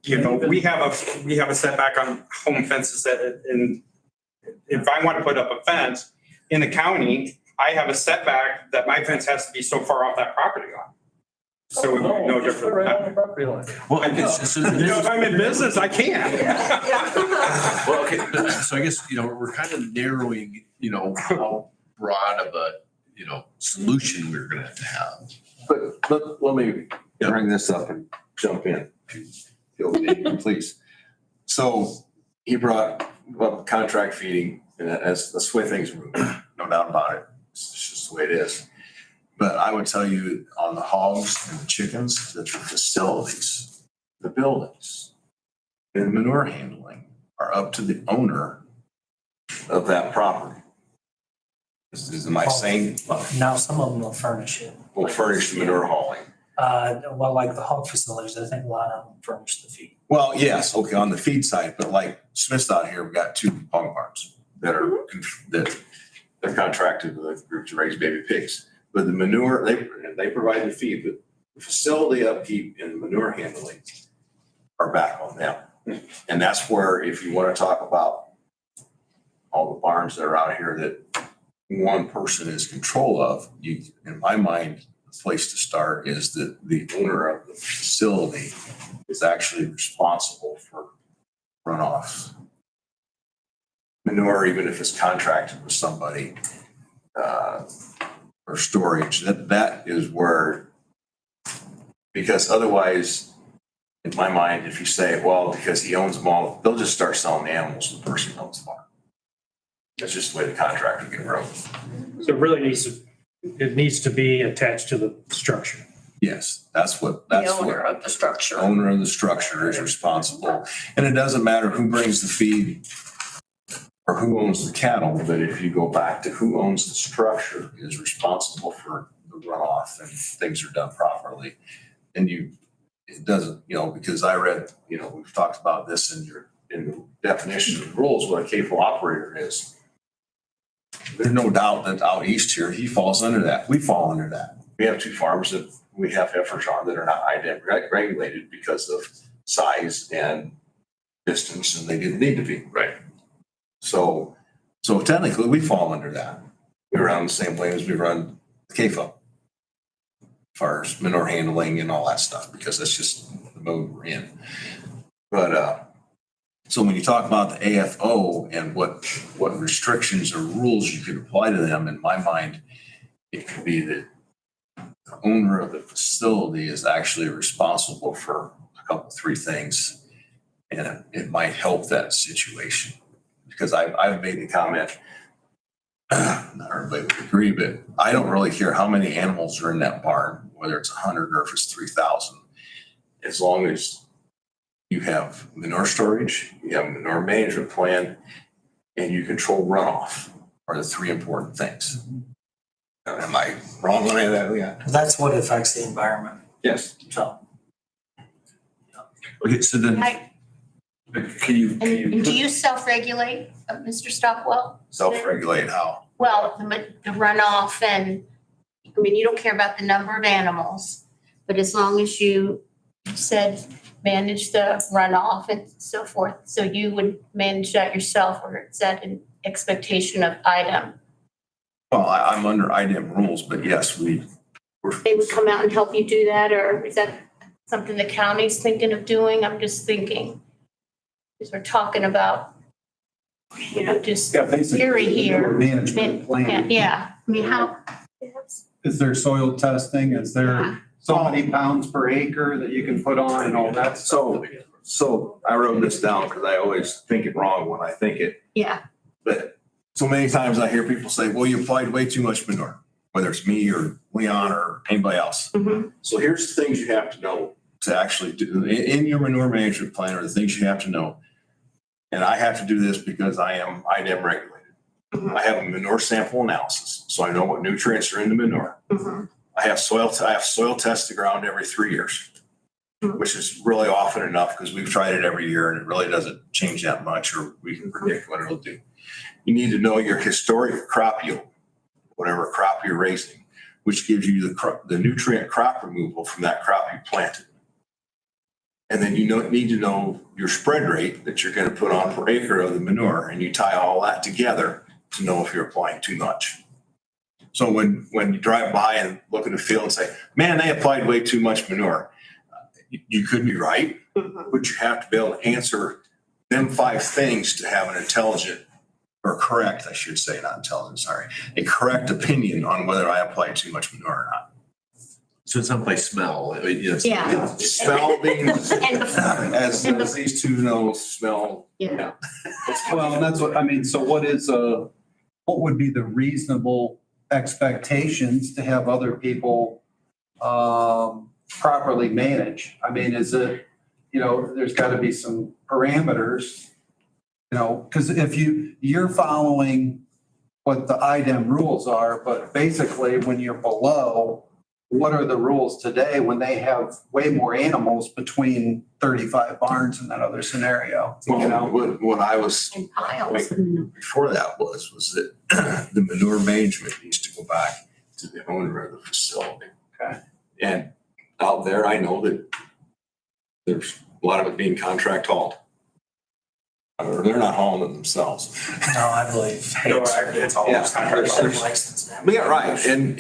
We have a setback on home fences that, and if I want to put up a fence in the county, I have a setback that my fence has to be so far off that property line. So it would be no different. Right on the property line. Well, I guess, If I'm in business, I can. well, okay, so I guess, we're kind of narrowing, how broad of a, solution we're gonna have to have. But let me bring this up and jump in. Please. So he brought up contract feeding, and that's the way things move, no doubt about it. It's just the way it is. But I would tell you on the hogs and the chickens, that the facilities, the buildings, and manure handling are up to the owner of that property. Am I saying, Now, some of them will furnish it. will furnish the manure hauling? Well, like the hog facilities, I think a lot of them furnish the feed. Well, yes, okay, on the feed side, but like Smith's out here, we've got 2 hog barns that are, that they're contracted with a group to raise baby pigs. But the manure, they provide the feed, but the facility upkeep and the manure handling are back on them. And that's where, if you want to talk about all the barns that are out here that one person is control of, you, in my mind, the place to start is that the owner of the facility is actually responsible for runoffs. Manure, even if it's contracted with somebody, or storage, that is where, because otherwise, in my mind, if you say, well, because he owns them all, they'll just start selling the animals to the person who owns the farm. That's just the way the contract would get wrote. So it really needs to be attached to the structure. Yes, that's The what. owner of the structure. Owner of the structure is responsible. And it doesn't matter who brings the feed or who owns the cattle, but if you go back to who owns the structure is responsible for the runoff and things are done properly. And it doesn't, because I read, we've talked about this in your the definition of rules, what a capable operator is. There's no doubt that out east here, he falls under that. We fall under that. We have 2 farms that we have heifers on that are not IDEM regulated because of size and distance, and they didn't need to be. Right. So technically, we fall under that. We run the same way as we run the CAFO. As far as manure handling and all that stuff, because that's just the mode we're in. But, so when you talk about the AFO and what restrictions or rules you could apply to them, in my mind, it could be that the owner of the facility is actually responsible for a couple, 3 things. And it might help that situation. Because I've made the comment, not everybody would agree, but I don't really care how many animals are in that barn, whether it's 100 or if it's 3,000. As long as you have manure storage, you have a manure management plan, and you control runoff are the 3 important things. Am I wrong on any of that, Leon? That's what affects the environment, Yes. so. Okay, so then, can you And do you self-regulate, Mr. Stockwell? Self-regulate how? Well, the runoff and, I mean, you don't care about the number of animals, but as long as you said manage the runoff and so forth, so you would manage that yourself, or is that an expectation of IDEM? Well, I'm under IDEM rules, but yes, They would come out and help you do that, or is that something the county's thinking of doing? I'm just thinking, because we're talking about, just basically. theory here. Management plan. Yeah, I mean, how? Is there soil testing? Is there so many pounds per acre that you can put on and all that? So I wrote this down because I always think it wrong when I think it. Yeah. But so many times I hear people say, well, you applied way too much manure, whether it's me or Leon or anybody else. Mhm. So here's the things you have to know to actually do in your manure management plan, are the things you have to know. And I have to do this because I am IDEM regulated. I have a manure sample analysis, so I know what nutrients are in the manure. Mhm. I have soil test the ground every 3 years, which is really often enough because we've tried it every year and it really doesn't change that much, or we can predict what it'll do. You need to know your historic crop yield, whatever crop you're raising, which gives you the nutrient crop removal from that crop you planted. And then you need to know your spread rate that you're going to put on per acre of the manure, and you tie all that together to know if you're applying too much. So when you drive by and look at the field and say, man, they applied way too much manure, you could be right, but you have to be able to answer them 5 things to have an intelligent, or correct, I should say, not intelligent, sorry, a correct opinion on whether I applied too much manure or not. so it's not by smell, I mean, Yeah. Smell being, And as these 2 know, smell. Yeah. Well, and that's what, I mean, so what would be the reasonable expectations to have other people properly manage? I mean, is it, there's got to be some parameters, because if you're following what the IDEM rules are, but basically when you're below, what are the rules today when they have way more animals between 35 barns in that other scenario? Well, what I was And piles. before that was that the manure management needs to go back to the owner of the facility. Okay. And out there, I know that there's a lot of it being contract hauled. Or they're not hauling it themselves. No, I believe. It's all Yeah. licensed. Yeah, right. And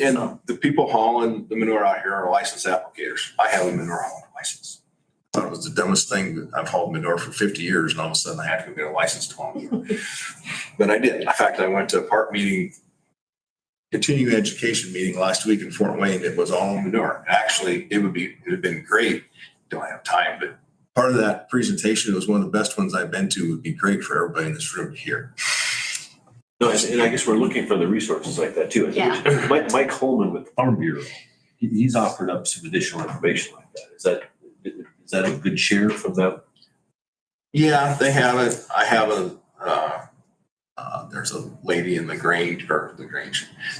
the people hauling the manure out here are licensed applicators. I have a manure hauling license. I thought it was the dumbest thing. I've hauled manure for 50 years and all of a sudden I have to go get a license to haul. But I did. In fact, I went to a park meeting, continuing education meeting last week in Fort Wayne. It was all manure. Actually, it would have been great. Don't have time, but part of that presentation, it was one of the best ones I've been to, would be great for everybody in this room to hear. No, and I guess we're looking for the resources like that too. Yeah. Mike Holman with the Farm Bureau, he's offered up some additional information like that. Is that a good share from them? Yeah, they have it. I have there's a lady in the Grange,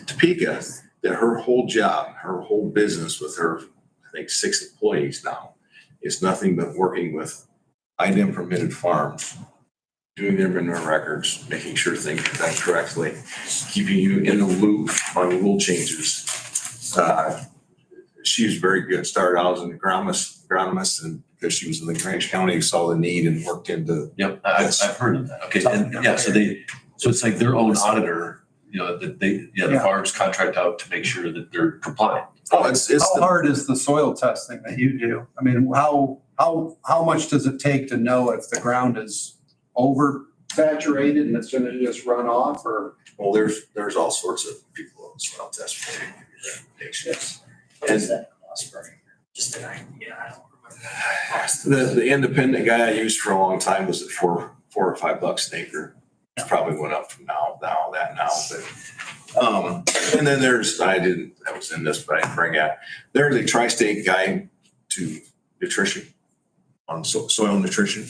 Topeka, that her whole job, her whole business with her, I think 6 employees now, is nothing but working with IDEM permitted farms doing their manure records, making sure things are done correctly, keeping you in the loop on rule changes. She was very good. Started out as an agronomist, and because she was in the Grange County, saw the need and worked into. Yep, I've heard of that. Okay, and yeah, so it's like their own auditor, you know, that the Yeah. farms contract out to make sure that they're compliant. Oh, it's How hard is the soil testing that you do? I mean, how much does it take to know if the ground is oversaturated and it's gonna just run off, or? well, there's all sorts of people on soil test for you, recommendations. What is that cost per acre? Just an idea, I don't remember. The independent guy I used for a long time was at $4 or $5 an acre. It probably went up from now, but, and then I was in this, but I didn't bring it. There's a tri-state guide to nutrition on soil nutrition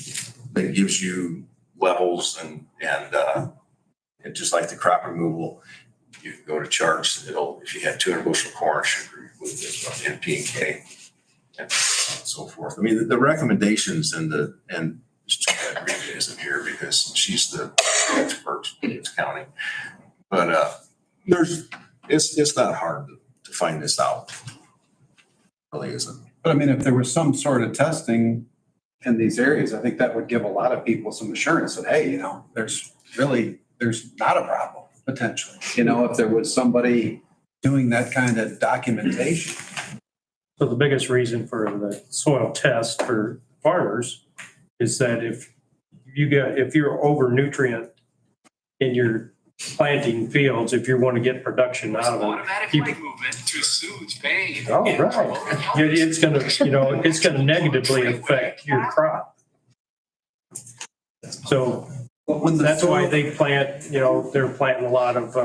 that gives you levels and just like the crop removal, you can go to charts, if you had 200 bushel corn, should remove this one in P&K and so forth. I mean, the recommendations and Rita isn't here because she's the expert in this county. But it's not hard to find this out. It really isn't. But I mean, if there was some sort of testing in these areas, I think that would give a lot of people some assurance that, hey, you know, there's not a problem potentially. You know, if there was somebody doing that kind of documentation. So the biggest reason for the soil test for farmers is that if you're over nutrient in your planting fields, if you want to get production out of them. Automatic leg movement to soothe pain. Oh, right. It's gonna negatively affect your crop. So that's why they plant, they're planting a lot of,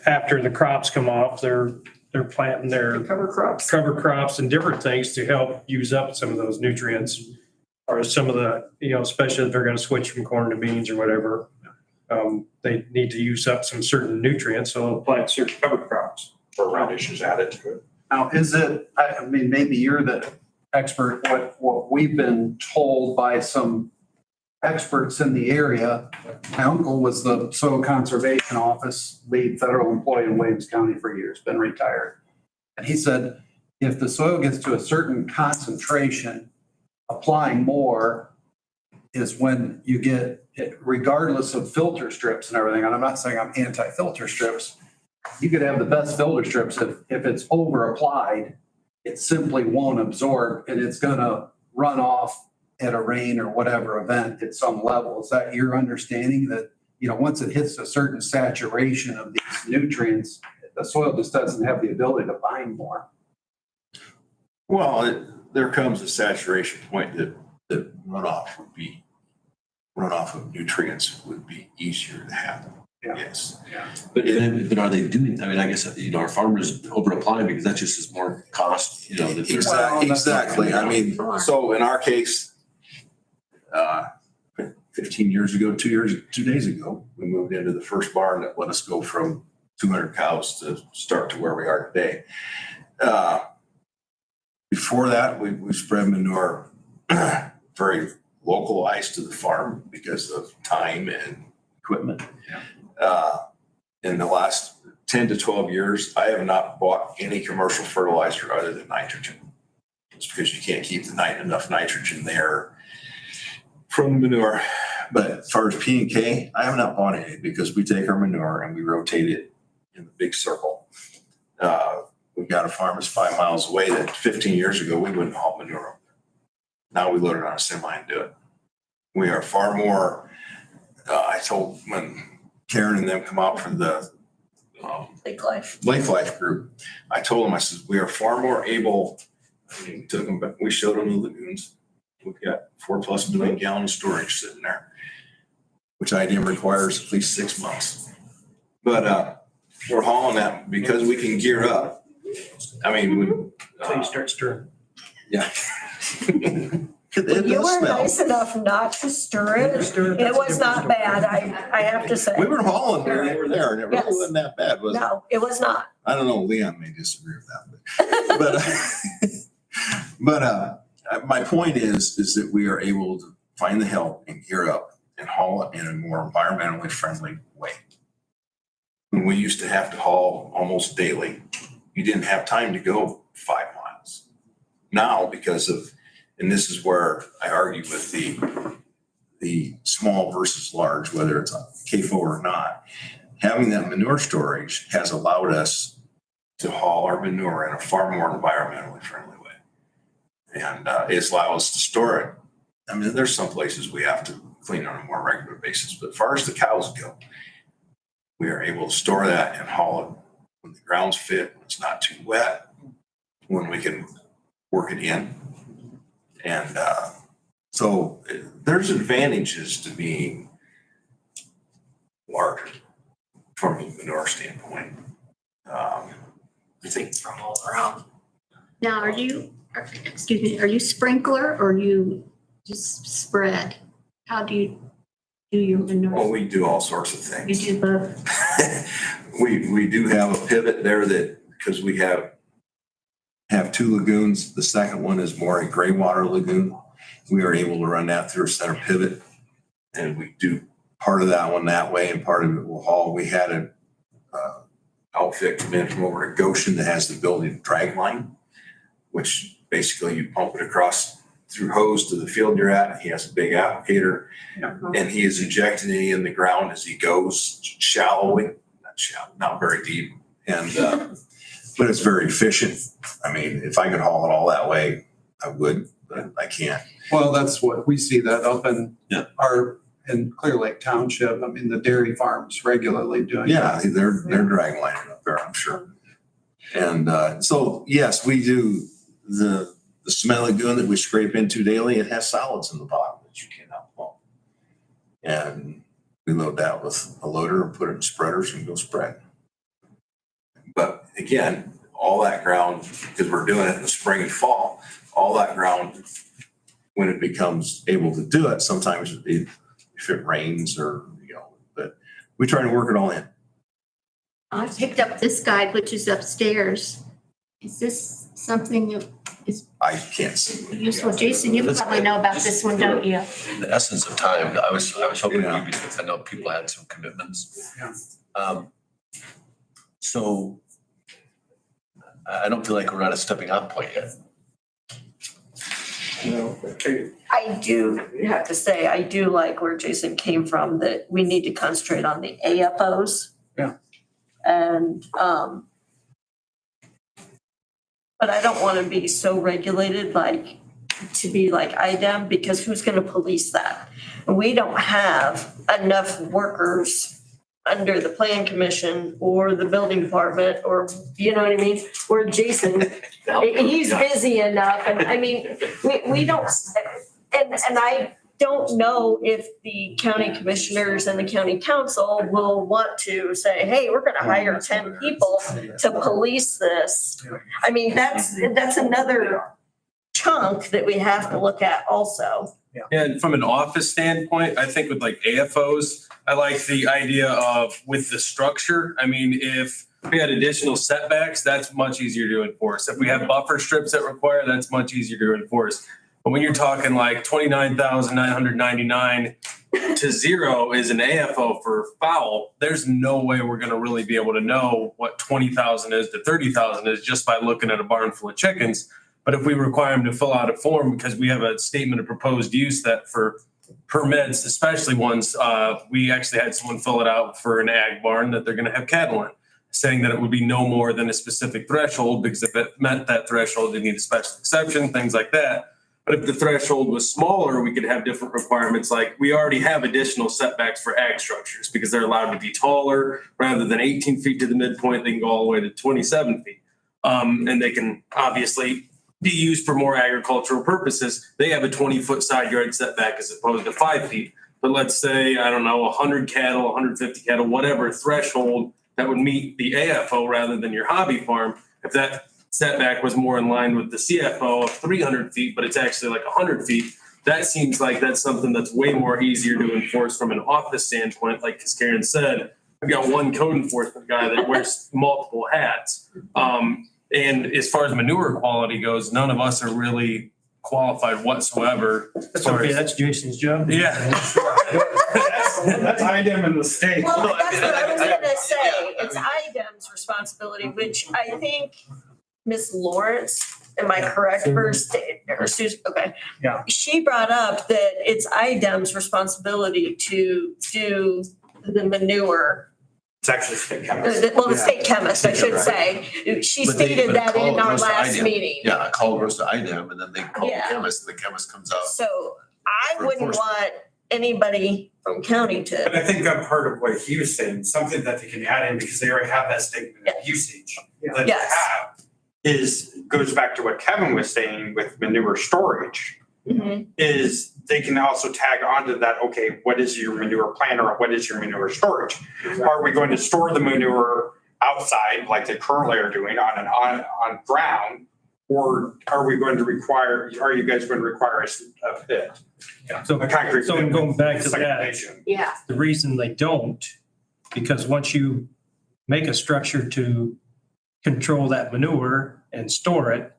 after the crops come off, they're planting their Cover crops. and different things to help use up some of those nutrients or some of the, especially if they're going to switch from corn to beans or whatever. They need to use up some certain nutrients, so they'll plant certain cover crops. Or radishes added to it. Now, I mean, maybe you're the expert, what we've been told by some experts in the area. My uncle was the Soil Conservation Office lead federal employee in Williams County for years, been retired. And he said, if the soil gets to a certain concentration, applying more is when you get, regardless of filter strips and everything, and I'm not saying I'm anti-filter strips, you could have the best filter strips. If it's over applied, it simply won't absorb and it's gonna run off at a rain or whatever event at some level. Is that your understanding that, once it hits a certain saturation of these nutrients, the soil just doesn't have the ability to bind more? Well, there comes a saturation point that runoff of nutrients would be easier to happen. Yeah. Yes. But are they doing, I mean, I guess, our farmers over applying because that just is more cost, that they're. Exactly. I mean, so in our case, 15 years ago, 2 days ago, we moved into the first barn that let us go from 200 cows to start to where we are today. Before that, we spread manure very localized to the farm because of time and equipment. In the last 10 to 12 years, I have not bought any commercial fertilizer other than nitrogen. It's because you can't keep enough nitrogen there from the manure. But as far as P&K, I have not bought any because we take our manure and we rotate it in the big circle. We've got a farm that's 5 miles away that 15 years ago, we wouldn't haul manure up. Now we load it on a semi and do it. We are far more, I told when Karen and them come out for the Lake Life. Lake Life group, I told them, I said, we are far more able, we showed them the lagoons. We've got 4+ million gallon storage sitting there, which IDM requires at least 6 months. But we're hauling that because we can gear up. I mean, Until you start stirring. yeah. You were nice enough not to stir it. It was not bad, I have to say. We were hauling there, they were there, and it really Yes. wasn't that bad, was it? No, it was not. I don't know, Leon may disagree with that, but my point is that we are able find the help and gear up and haul it in a more environmentally friendly way. When we used to have to haul almost daily, you didn't have time to go 5 miles. Now, because of, and this is where I argue with the small versus large, whether it's a CAFO or not, having that manure storage has allowed us to haul our manure in a far more environmentally friendly way. And it's allowed us to store it. I mean, there's some places we have to clean on a more regular basis, but as far as the cows go, we are able to store that and haul it when the ground's fit, when it's not too wet, when we can work it in. And so there's advantages to being larger from a manure standpoint. I think From all around. Now, are you sprinkler or you just spread? How do you do your well, manure? we do all sorts of things. You do both? We do have a pivot there that, because we have 2 lagoons. The second one is more a gray water lagoon. We are able to run that through a center pivot, and we do part of that one that way and part of it will haul. We had an outfit come in from over at Goshen that has the ability to drag line, which basically you pump it across through hose to the field you're at. He has a big applicator and he is injecting it in the ground as he goes shallowly, not very deep. And, but it's very efficient. I mean, if I could haul it all that way, I would, but I can't. Well, that's what we see that up in Yeah. in Clear Lake Township. I mean, the dairy farms regularly doing. Yeah, they're drag lining up there, I'm sure. And so, yes, we do the cement lagoon that we scrape into daily. It has solids in the bottom that you cannot pump. And we load that with a loader and put it in spreaders and go spread. But again, all that ground, because we're doing it in the spring and fall, all that ground, when it becomes able to do it, sometimes if it rains or, but we try to work it all in. I picked up this guide, which is upstairs. Is this something that is I can't see. useful? Jason, you probably know about this one, don't you? In the essence of time, I was hoping Yeah. maybe, I know people had some commitments. Yeah. So I don't feel like we're at a stepping off point yet. No, okay. I do have to say, I do like where Jason came from, that we need to concentrate on the AFOs. Yeah. And, but I don't want to be so regulated, like, to be like IDEM, because who's going to police that? We don't have enough workers under the plan commission or the building department, or, you know what I mean? Where Jason, he's busy enough, and I mean, we don't, and I don't know if the county commissioners and the county council will want to say, hey, we're gonna hire 10 people to police this. I mean, that's another chunk that we have to look at also. And from an office standpoint, I think with like AFOs, I like the idea of with the structure. I mean, if we had additional setbacks, that's much easier to enforce. If we have buffer strips that require, that's much easier to enforce. But when you're talking like 29,999 to 0 is an AFO for foul, there's no way we're gonna really be able to know what 20,000 is to 30,000 is just by looking at a barn full of chickens. But if we require them to fill out a form, because we have a statement of proposed use that for permits, especially ones, we actually had someone fill it out for an ag barn that they're gonna have cattle in, saying that it would be no more than a specific threshold, because if it met that threshold, they need a special exception, things like that. But if the threshold was smaller, we could have different requirements. Like we already have additional setbacks for ag structures because they're allowed to be taller. Rather than 18 feet to the midpoint, they can go all the way to 27 feet. And they can obviously be used for more agricultural purposes. They have a 20-foot side yard setback as opposed to 5 feet. But let's say, I don't know, 100 cattle, 150 cattle, whatever threshold that would meet the AFO rather than your hobby farm. If that setback was more in line with the CFO of 300 feet, but it's actually like 100 feet, that seems like that's something that's way more easier to enforce from an office standpoint. Like as Karen said, we've got one code enforcement guy that wears multiple hats. And as far as manure quality goes, none of us are really qualified whatsoever. That's okay, that's Jason's job. Yeah. That's IDEM in the state. Well, that's what I was gonna say. It's IDEM's responsibility, which I think Ms. Lawrence, am I correct, or Susan, okay. Yeah. She brought up that it's IDEM's responsibility to do the manure. It's actually state chemist. Well, the state chemist, I should say. She But they- stated but a that call in our goes to last IDEM. meeting. Yeah, a call goes to IDEM and then they call the Yeah. chemist and the chemist comes out. So I For wouldn't enforcement. want anybody from county But to, I think that part of what he was saying, something that they can add in because they already have that statement of usage that they Yes. have goes back to what Kevin was saying with manure storage, Mhm. is they can also tag onto that, okay, what is your manure plan or what is your manure storage? Are we going to store the manure outside like they currently are doing on ground? Or are you guys going to require a pit? So, A concrete so pit going back with to that, segmentation? Yeah. the reason they don't, because once you make a structure to control that manure and store it,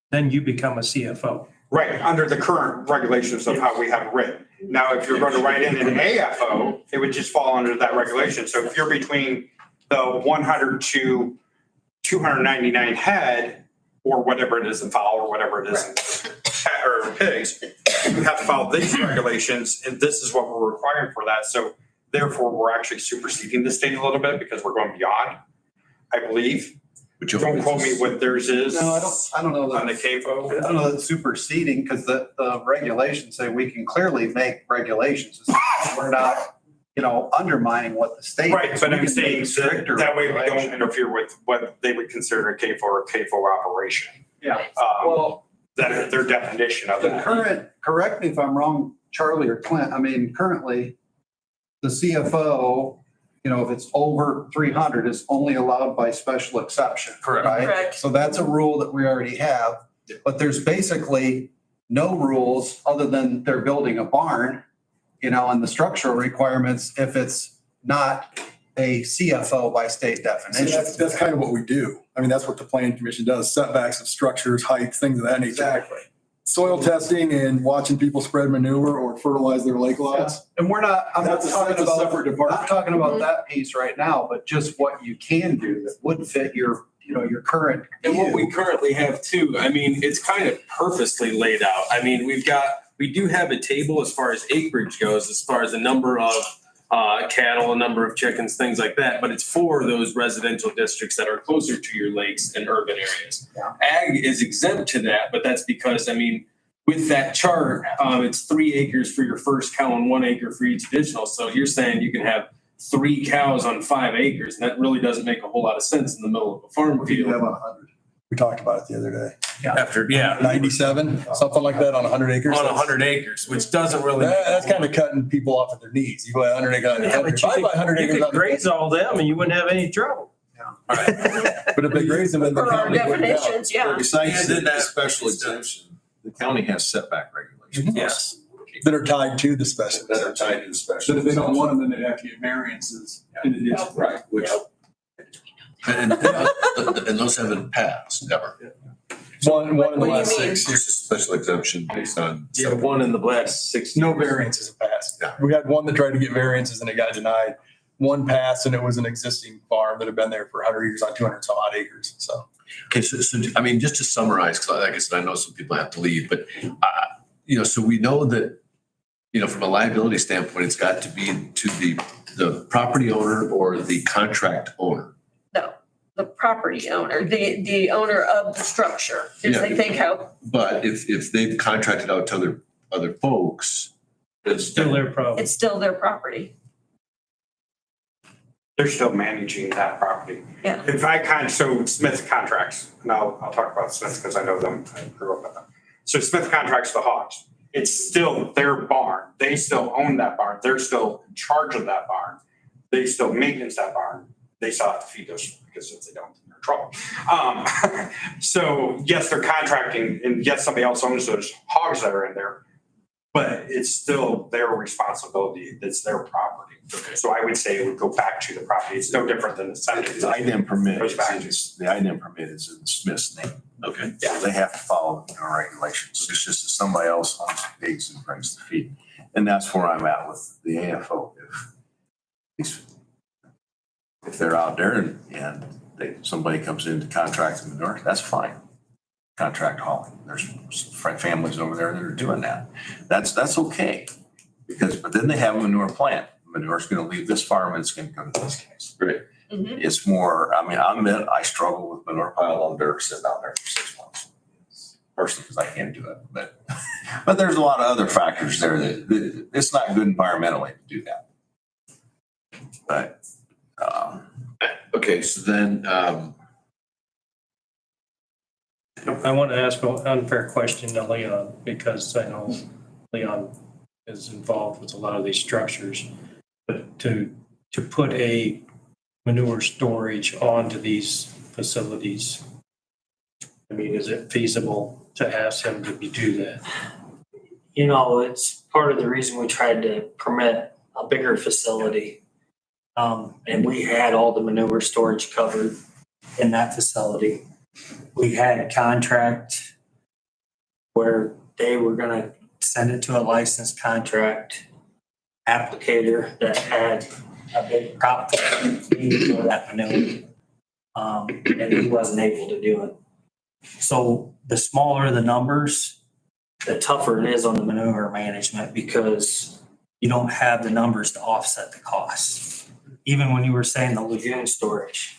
then you become a CFO. Right, under the current regulations of how we have it written. Now, if you're going to write in an AFO, it would just fall under that regulation. So if you're between the 100 to 299 head, or whatever it is in fowl, or whatever it is in cat or pigs, you have to follow these regulations, and this is what we're requiring for that. So therefore, we're actually superseding the state a little bit because we're going beyond, I believe. Which Don't quote me what theirs is. No, I don't know On the that. CAFO. I don't know that superseding, because the regulations say we can clearly make regulations. We're not, undermining what the state. Right, but We I'm can saying make stricter that way we don't regulations. interfere with what they would consider a CAFO or a CAFO operation. Yeah. Well, that their definition of The it. current, correct me if I'm wrong, Charlie or Clint, currently, the CFO, if it's over 300, is only allowed by special exception. Correct. Right? Correct. So that's a rule that we already have, but there's basically no rules other than they're building a barn, and the structural requirements if it's not a CFO by state So definition. that's kind of what we do. That's what the planning commission does, setbacks of structures, heights, things of that nature. Exactly. Soil testing and watching people spread manure or fertilize their lake lots. And I'm not That's a talking about, separate department. not talking about that piece right now, but just what you can do that would fit your current. And what view. we currently have too, it's kind of purposely laid out. We do have a table as far as acreage goes, as far as the number of cattle, a number of chickens, things like that. But it's for those residential districts that are closer to your lakes and urban areas. Yeah. Ag is exempt to that, but that's because, with that chart, it's 3 acres for your first cow and 1 acre for each additional. So you're saying you can have 3 cows on 5 acres, and that really doesn't make a whole lot of sense in the middle of a farm What do you field. have on 100? We talked about it the other day. After, yeah, 97, something like that on 100 acres. on 100 acres, which doesn't really. That's kind of cutting people off at their knees. You buy 100 acres. Yeah, but If I buy 100 you acres. could graze all them and you wouldn't have any trouble. But if they graze them in the for our county. it wouldn't count. definitions, yeah. Besides Yeah, the special exemption, the county has setback regulations. Yes. That are tied to the special. That are tied to the special. So if they don't want them, then they'd have to get variances in addition. Right, which, And those haven't passed, never. One in the What do you last mean? 6 There's a special exemption based on. Yeah, one in the last 6 No years. variances have passed. Yeah. We had one that tried to get variances and it got denied. One passed and it was an existing farm that had been there for 100 years on 200 some odd acres. So Okay, so just to summarize, because like I said, I know some people have to leave, but, so we know that, from a liability standpoint, it's got to be to the property owner or the contract owner. No, the property owner, the owner of the structure, because Yeah. they think how, But if they've contracted out to other folks, It's still their problem. it's still their property. They're still managing that property. Yeah. So Smith contracts, and I'll talk about Smith because I know them, I grew up with them. So Smith contracts the hogs. It's still their barn. They still own that barn. They're still in charge of that barn. They still maintenance that barn. They still have to feed those because if they don't, they're in trouble. So yes, they're contracting, and yes, somebody else owns those hogs that are in there, but it's still their responsibility. It's their property. property. So I would say it would go back to the property. It's no different than the septic. The IDEM permit, Goes back to- the IDEM permit is in Smith's name. Okay. So they have to follow our regulations. It's just that somebody else owns the pigs and brings the feed. And that's where I'm at with the AFO. If they're out there and somebody comes in to contract the manure, that's fine. Contract hauling. There's families over there that are doing that. That's okay. But then they have a manure plant. Manure's gonna leave this farm and it's gonna go to this case. Great. It's more, I mean, I struggle with manure pile on dirt sitting out there for 6 months. Personally, because I can't do it, but there's a lot of other factors there that it's not good environmentally to do that. But, Okay, so then, I want to ask an unfair question to Leon, because I know Leon is involved with a lot of these structures. But to put a manure storage onto these facilities, I mean, is it feasible to ask him to do that? You know, it's part of the reason we tried to permit a bigger facility. And we had all the manure storage covered in that facility. We had a contract where they were gonna send it to a licensed contract applicator that had a big crop needed for that manure. And he wasn't able to do it. So the smaller the numbers, the tougher it is on the manure management, because you don't have the numbers to offset the costs. Even when you were saying the lagoon storage,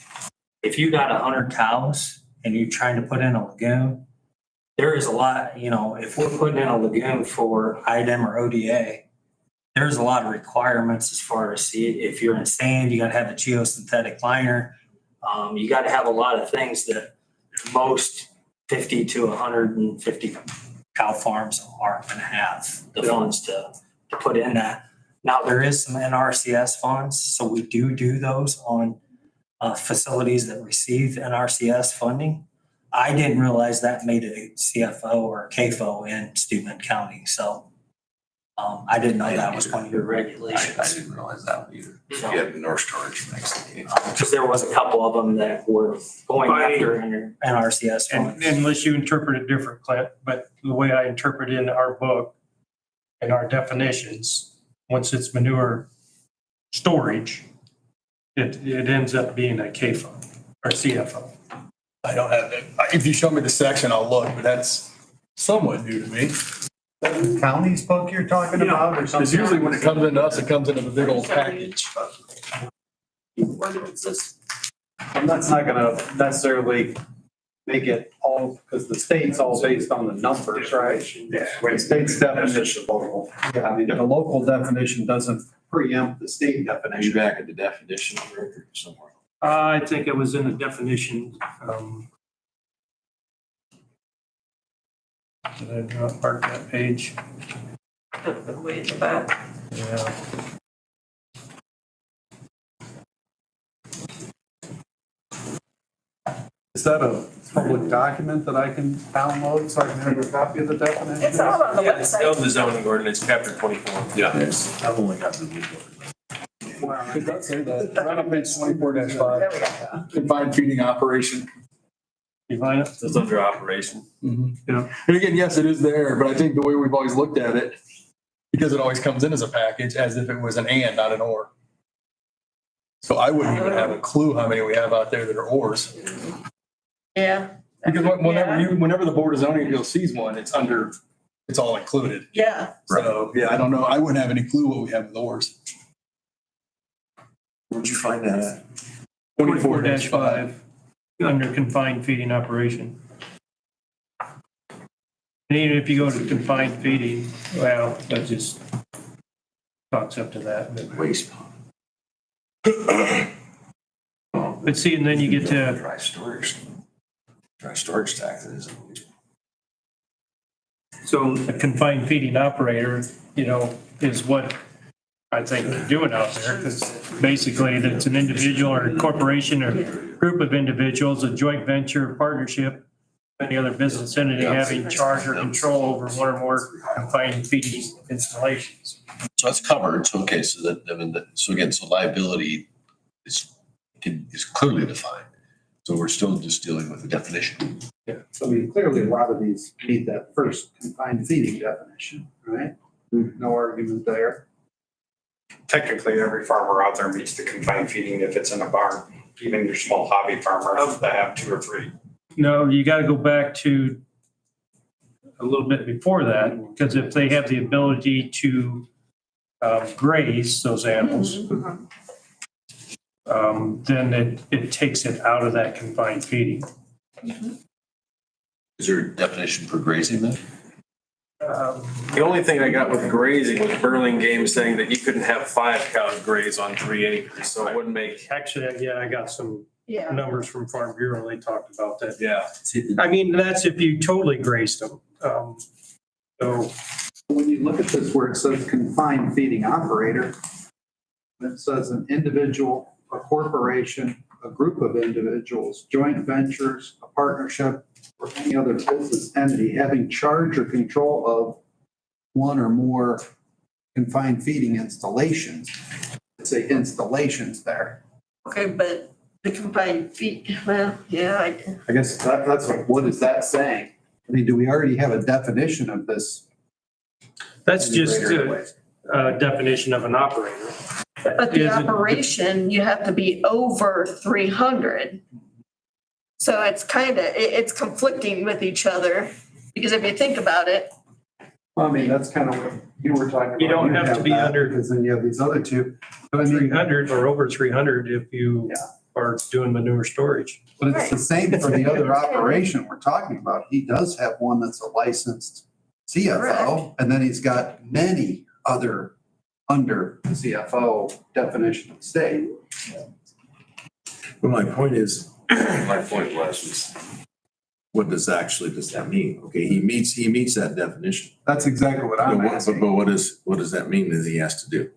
if you got 100 cows and you're trying to put in a lagoon, there is a lot, you know, if we're putting in a lagoon for IDEM or ODA, there's a lot of requirements as far as if you're in sand, you gotta have a geosynthetic liner. You gotta have a lot of things that most 50 to 150 cow farms aren't gonna have the funds to put in that. Now, there is some NRCS funds, so we do those on facilities that receive NRCS funding. I didn't realize that made a CFO or a CAFO in Steuben County, so I didn't know that was one of your I regulations. didn't realize that either. You have manure storage next to you. Because there was a couple of them that were going after NRCS funds. And unless you interpret it different, Clint, but the way I interpret in our book and our definitions, once it's manure storage, it ends up being a CAFO or CFO. I don't have that. If you show me the section, I'll look, but that's somewhat new to me. County's book you're talking about or something? Because usually when it comes into us, it comes into the big old package. And that's not gonna necessarily make it all, because the state's all based on the numbers, right? Yeah. The state's definition, yeah, I mean, the local definition doesn't preempt the state Are you definition. back at the definition or somewhere? I think it was in the definition. Did I not mark that page? Way in the back. Yeah. Is that a public document that I can download so I can have a copy of the definition? It's all on the Yeah, it's website. of the zoning ordinance, chapter 24. yeah. Yes, I've only got the new book. It does say that, right on page 24-5, There we go. confined feeding operation. You find it? It's under operation. Yeah. And again, yes, it is there, but I think the way we've always looked at it, because it always comes in as a package, as if it was an and, not an or. So I wouldn't even have a clue how many we have out there that are ors. Yeah. Because whenever the board of zoning appeals sees one, it's all included. Yeah. So, yeah, I don't know. I wouldn't have any clue what we have with ors. Where'd you find that at? 24-5, under confined feeding operation. And even if you go to confined feeding, well, that just talks up to that. Waste pond. But see, and then you get to, Dry storage tax is. so a confined feeding operator, is what I think they're doing out there. Because basically, it's an individual or a corporation or group of individuals, a joint venture, partnership, any other business entity having charge or control over one or more confined feeding installations. So that's covered. So, okay, so that, I mean, so again, so liability is clearly defined. So we're still just dealing with the definition. So I mean, clearly a lot of these meet that first confined feeding definition, right? No argument there. Technically, every farmer out there meets the confined feeding if it's in a barn, even your small hobby farmers that have 2 or 3. No, you gotta go back to a little bit before that, because if they have the ability to graze those animals, then it takes it out of that confined feeding. Is there a definition for grazing then? The only thing I got with grazing was Burlingame saying that you couldn't have 5 cows graze on 3 acres, so it wouldn't make. Actually, yeah, I got some Yeah. numbers from Farm Bureau, they talked about that. Yeah. I mean, that's if you totally grazed them. So, When you look at this where it says confined feeding operator, it says an individual, a corporation, a group of individuals, joint ventures, a partnership, or any other business entity having charge or control of one or more confined feeding installations. Say installations there. Okay, but the confined feed, well, yeah, I guess that's what is that saying? I mean, do we already have a definition of this? that's just a definition of an operator. but the Is it- operation, you have to be over 300. So it's kind of, it's conflicting with each other, because if you think about it, Well, I mean, that's kind of what you were talking about. You don't have to be that, under- Because then you have these other two. But I mean, 300 or over 300 if you Yeah. are doing manure storage. but it's the same for the other operation we're talking about. He does have one that's a licensed CFO, Correct. and then he's got many other under the CFO definition of the state. But my point is, my point was, what does that mean? Okay, he meets that definition. That's exactly what But I'm what, asking. but what does that mean that he has to do?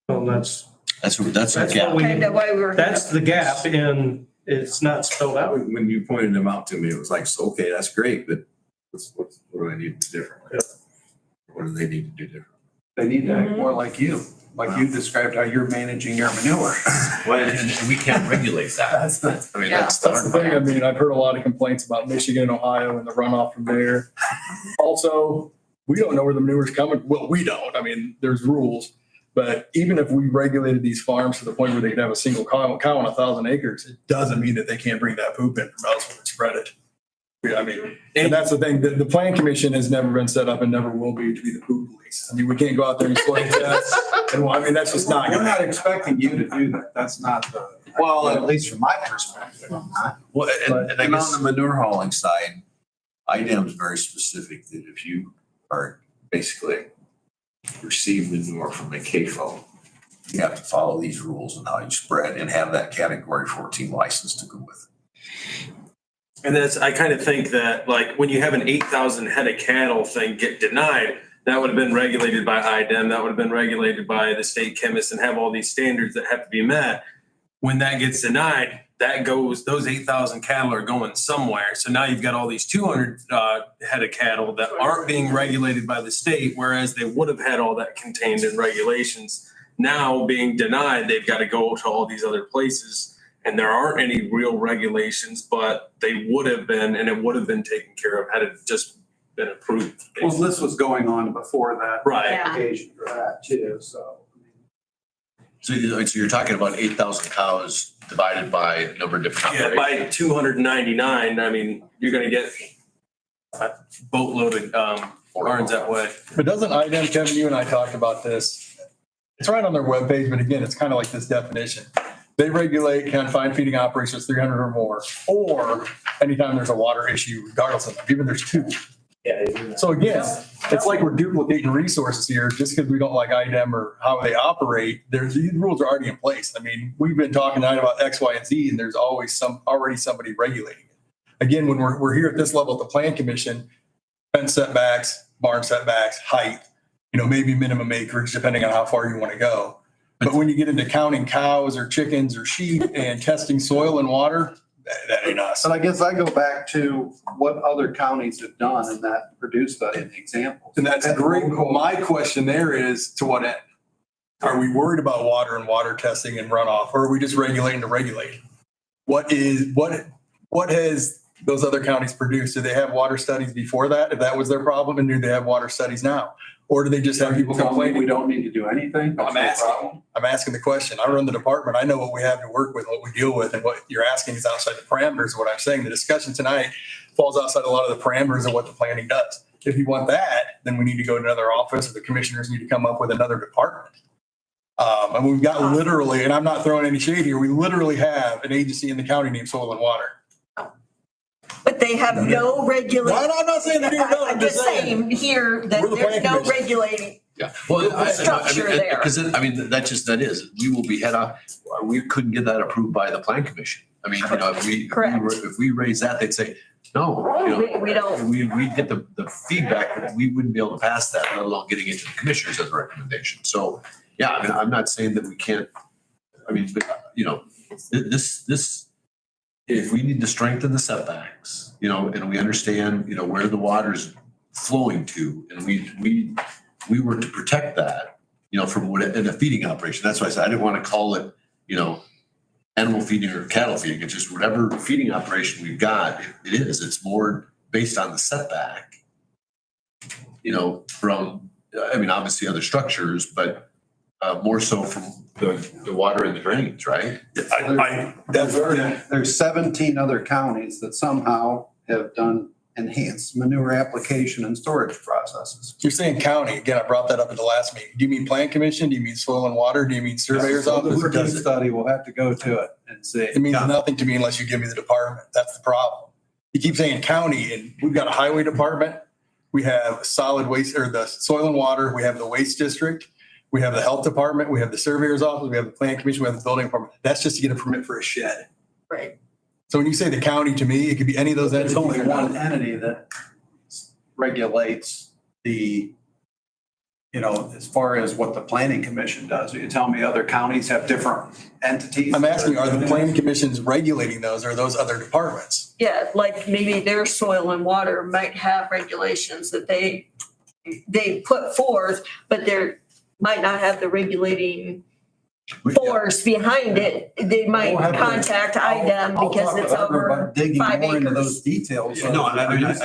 Well, that's That's a That's gap. what we- kind of why we were. that's the gap, and it's not spelled out. When you pointed them out to me, it was like, so, okay, that's great, but what do I need to do differently? What do they need to do differently? They need to act more like you described how you're managing your manure. Well, and we can't regulate that. That's the. I mean, Yeah. that's That's the thing. I mean, I've heard a lot of complaints about Michigan and Ohio and the runoff from there. Also, we don't know where the manure's coming. Well, we don't. I mean, there's rules. But even if we regulated these farms to the point where they could have a single cow on 1,000 acres, it doesn't mean that they can't bring that poop in from elsewhere and spread it. I mean, and that's the thing, the plan commission has never been set up and never will be to be the poop police. I mean, we can't go out there and soil tests. And well, I mean, that's just not We're gonna not happen. expecting you to do that. That's not the, Well, at least from my perspective, I'm not. Well, and I And on guess, the manure hauling side, IDEM is very specific that if you are basically receive manure from a CAFO, you have to follow these rules on how you spread and have that category 14 license to go with it. And I kind of think that like when you have an 8,000 head of cattle thing get denied, that would have been regulated by IDEM, that would have been regulated by the state chemists and have all these standards that have to be met. When that gets denied, those 8,000 cattle are going somewhere. So now you've got all these 200 head of cattle that aren't being regulated by the state, whereas they would have had all that contained in regulations. Now being denied, they've got to go to all these other places. And there aren't any real regulations, but they would have been, and it would have been taken care of had it just been approved. Well, this was going on before that. Right. Yeah. Occasion for that too, so. so you're talking about 8,000 cows divided by a number of different Yeah, operations. by 299, I mean, you're gonna get a boatload of barns that way. But doesn't IDEM, Kevin, you and I talked about this. It's right on their webpage, but again, it's kind of like this definition. They regulate confined feeding operations 300 or more, or anytime there's a water issue, regardless of, even there's 2. So again, it's like we're duplicating resources here just because we don't like IDEM or how they operate. These rules are already in place. I mean, we've been talking tonight about X, Y, and Z, and there's always already somebody regulating it. Again, when we're here at this level at the plan commission, fence setbacks, barn setbacks, height, maybe minimum acreage, depending on how far you want to go. But when you get into counting cows or chickens or sheep and testing soil and water, that ain't us. So I guess I go back to what other counties have done in that Purdue study and the examples. And that's great. My question there is, to what end? Are we worried about water and water testing and runoff, or are we just regulating to regulate? What has those other counties produced? Do they have water studies before that, if that was their problem, and do they have water studies now? Or do they just have people complaining? We don't need to do anything? I'm asking the question. I run the department. I know what we have to work with, what we deal with, and what you're asking is outside the parameters of what I'm saying. The discussion tonight falls outside a lot of the parameters of what the planning does. If you want that, then we need to go to another office, or the commissioners need to come up with another department. And we've got literally, and I'm not throwing any shade here, we literally have an agency in the county named Soil and Water. But they have no regulation. I'm not saying they do, no, I'm just saying here that We're the there's planning no commission. regulating. Yeah, well, Structure there. because that is, we will be head off, we couldn't get that approved by the plan commission. I mean, Correct. if we raise that, they'd say, no, We don't. we get the feedback that we wouldn't be able to pass that, let alone getting it to the commissioners as a recommendation. So, yeah, I mean, I'm not saying that we can't, I mean, but, this, if we need to strengthen the setbacks, and we understand, where the water's flowing to, and we were to protect that, from what, in a feeding operation. That's why I said, I didn't want to call it, animal feeding or cattle feeding. It's just whatever feeding operation we've got, it's more based on the setback, from, obviously other structures, but more so from the water and the drains, right? There's 17 other counties that somehow have done enhanced manure application and storage processes. You're saying county, again, I brought that up at the last meeting. Do you mean plan commission? Do you mean soil and water? Do you mean surveyor's office? The Purdue study, we'll have to go to it and see. It means nothing to me unless you give me the department. That's the problem. You keep saying county, and we've got a highway department. We have solid waste, or the soil and water. We have the waste district. We have the health department. We have the surveyor's office. We have the plan commission. We have the building department. That's just to get a permit for a shed. Right. So when you say the county, to me, it could be any of those There's entities. only one entity that regulates the, as far as what the planning commission does. Are you telling me other counties have different entities? I'm asking, are the planning commissions regulating those, or those other departments? Yeah, like maybe their soil and water might have regulations that they put forth, but they're might not have the regulating force behind it. They might contact IDEM because it's over Digging 5 more into acres. those details. Yeah, no,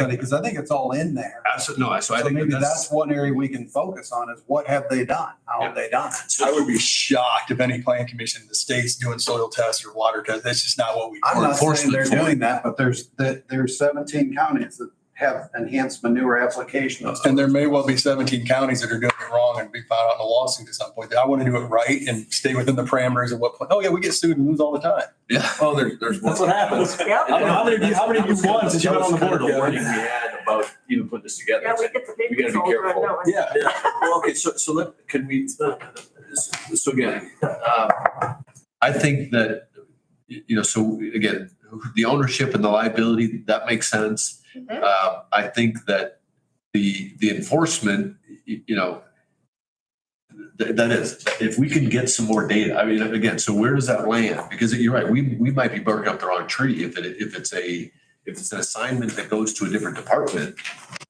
Because I think it's all in there. Absolutely, no, so I So think maybe that's one area we can focus on is what have they done? How have they done it? I would be shocked if any plan commission in the state's doing soil tests or water tests. That's just not what we do. I'm not saying enforcement they're for it. doing that, but there's 17 counties that have enhanced manure applications. And there may well be 17 counties that are doing it wrong and be found out in a lawsuit at some point. I want to do it right and stay within the parameters of what, oh yeah, we get sued and lose all the time. Yeah. Well, there's. That's what happens. Yep. How many of you won since you've been on the board? The warning we had about even putting this together. Yeah, we get the We gotta be big results, careful. don't we? Yeah. Well, okay, so can we, so again, I think that, so again, the ownership and the liability, that makes sense. Mhm. I think that the enforcement, that is, if we can get some more data, I mean, again, so where does that land? Because you're right, we might be barking up the wrong tree if it's an assignment that goes to a different department,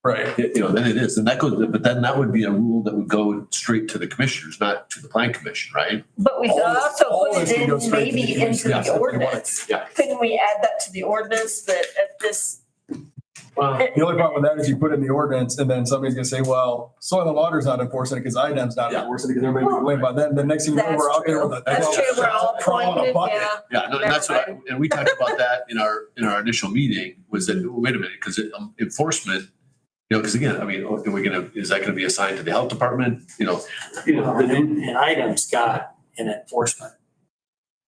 Right. then it is, and that goes, but then that would be a rule that would go straight to the commissioners, not to the plan commission, right? But we could also all put this it can go in straight to the maybe commission. into Yeah, the ordinance. Yeah. Couldn't we add that to the ordinance that at this? The only problem with that is you put it in the ordinance and then somebody's gonna say, well, soil and water's not enforcing it because IDEM's not Yeah. enforcing it because everybody will blame about that. And the next thing you know, That's we're out there true. with a. That's true. We're all crawling a pointed, bucket. yeah. Yeah, no, and that's what, and we talked about that in our initial meeting, was that, wait a minute, because enforcement, because again, I mean, is that gonna be assigned to the health department, And items got an enforcement.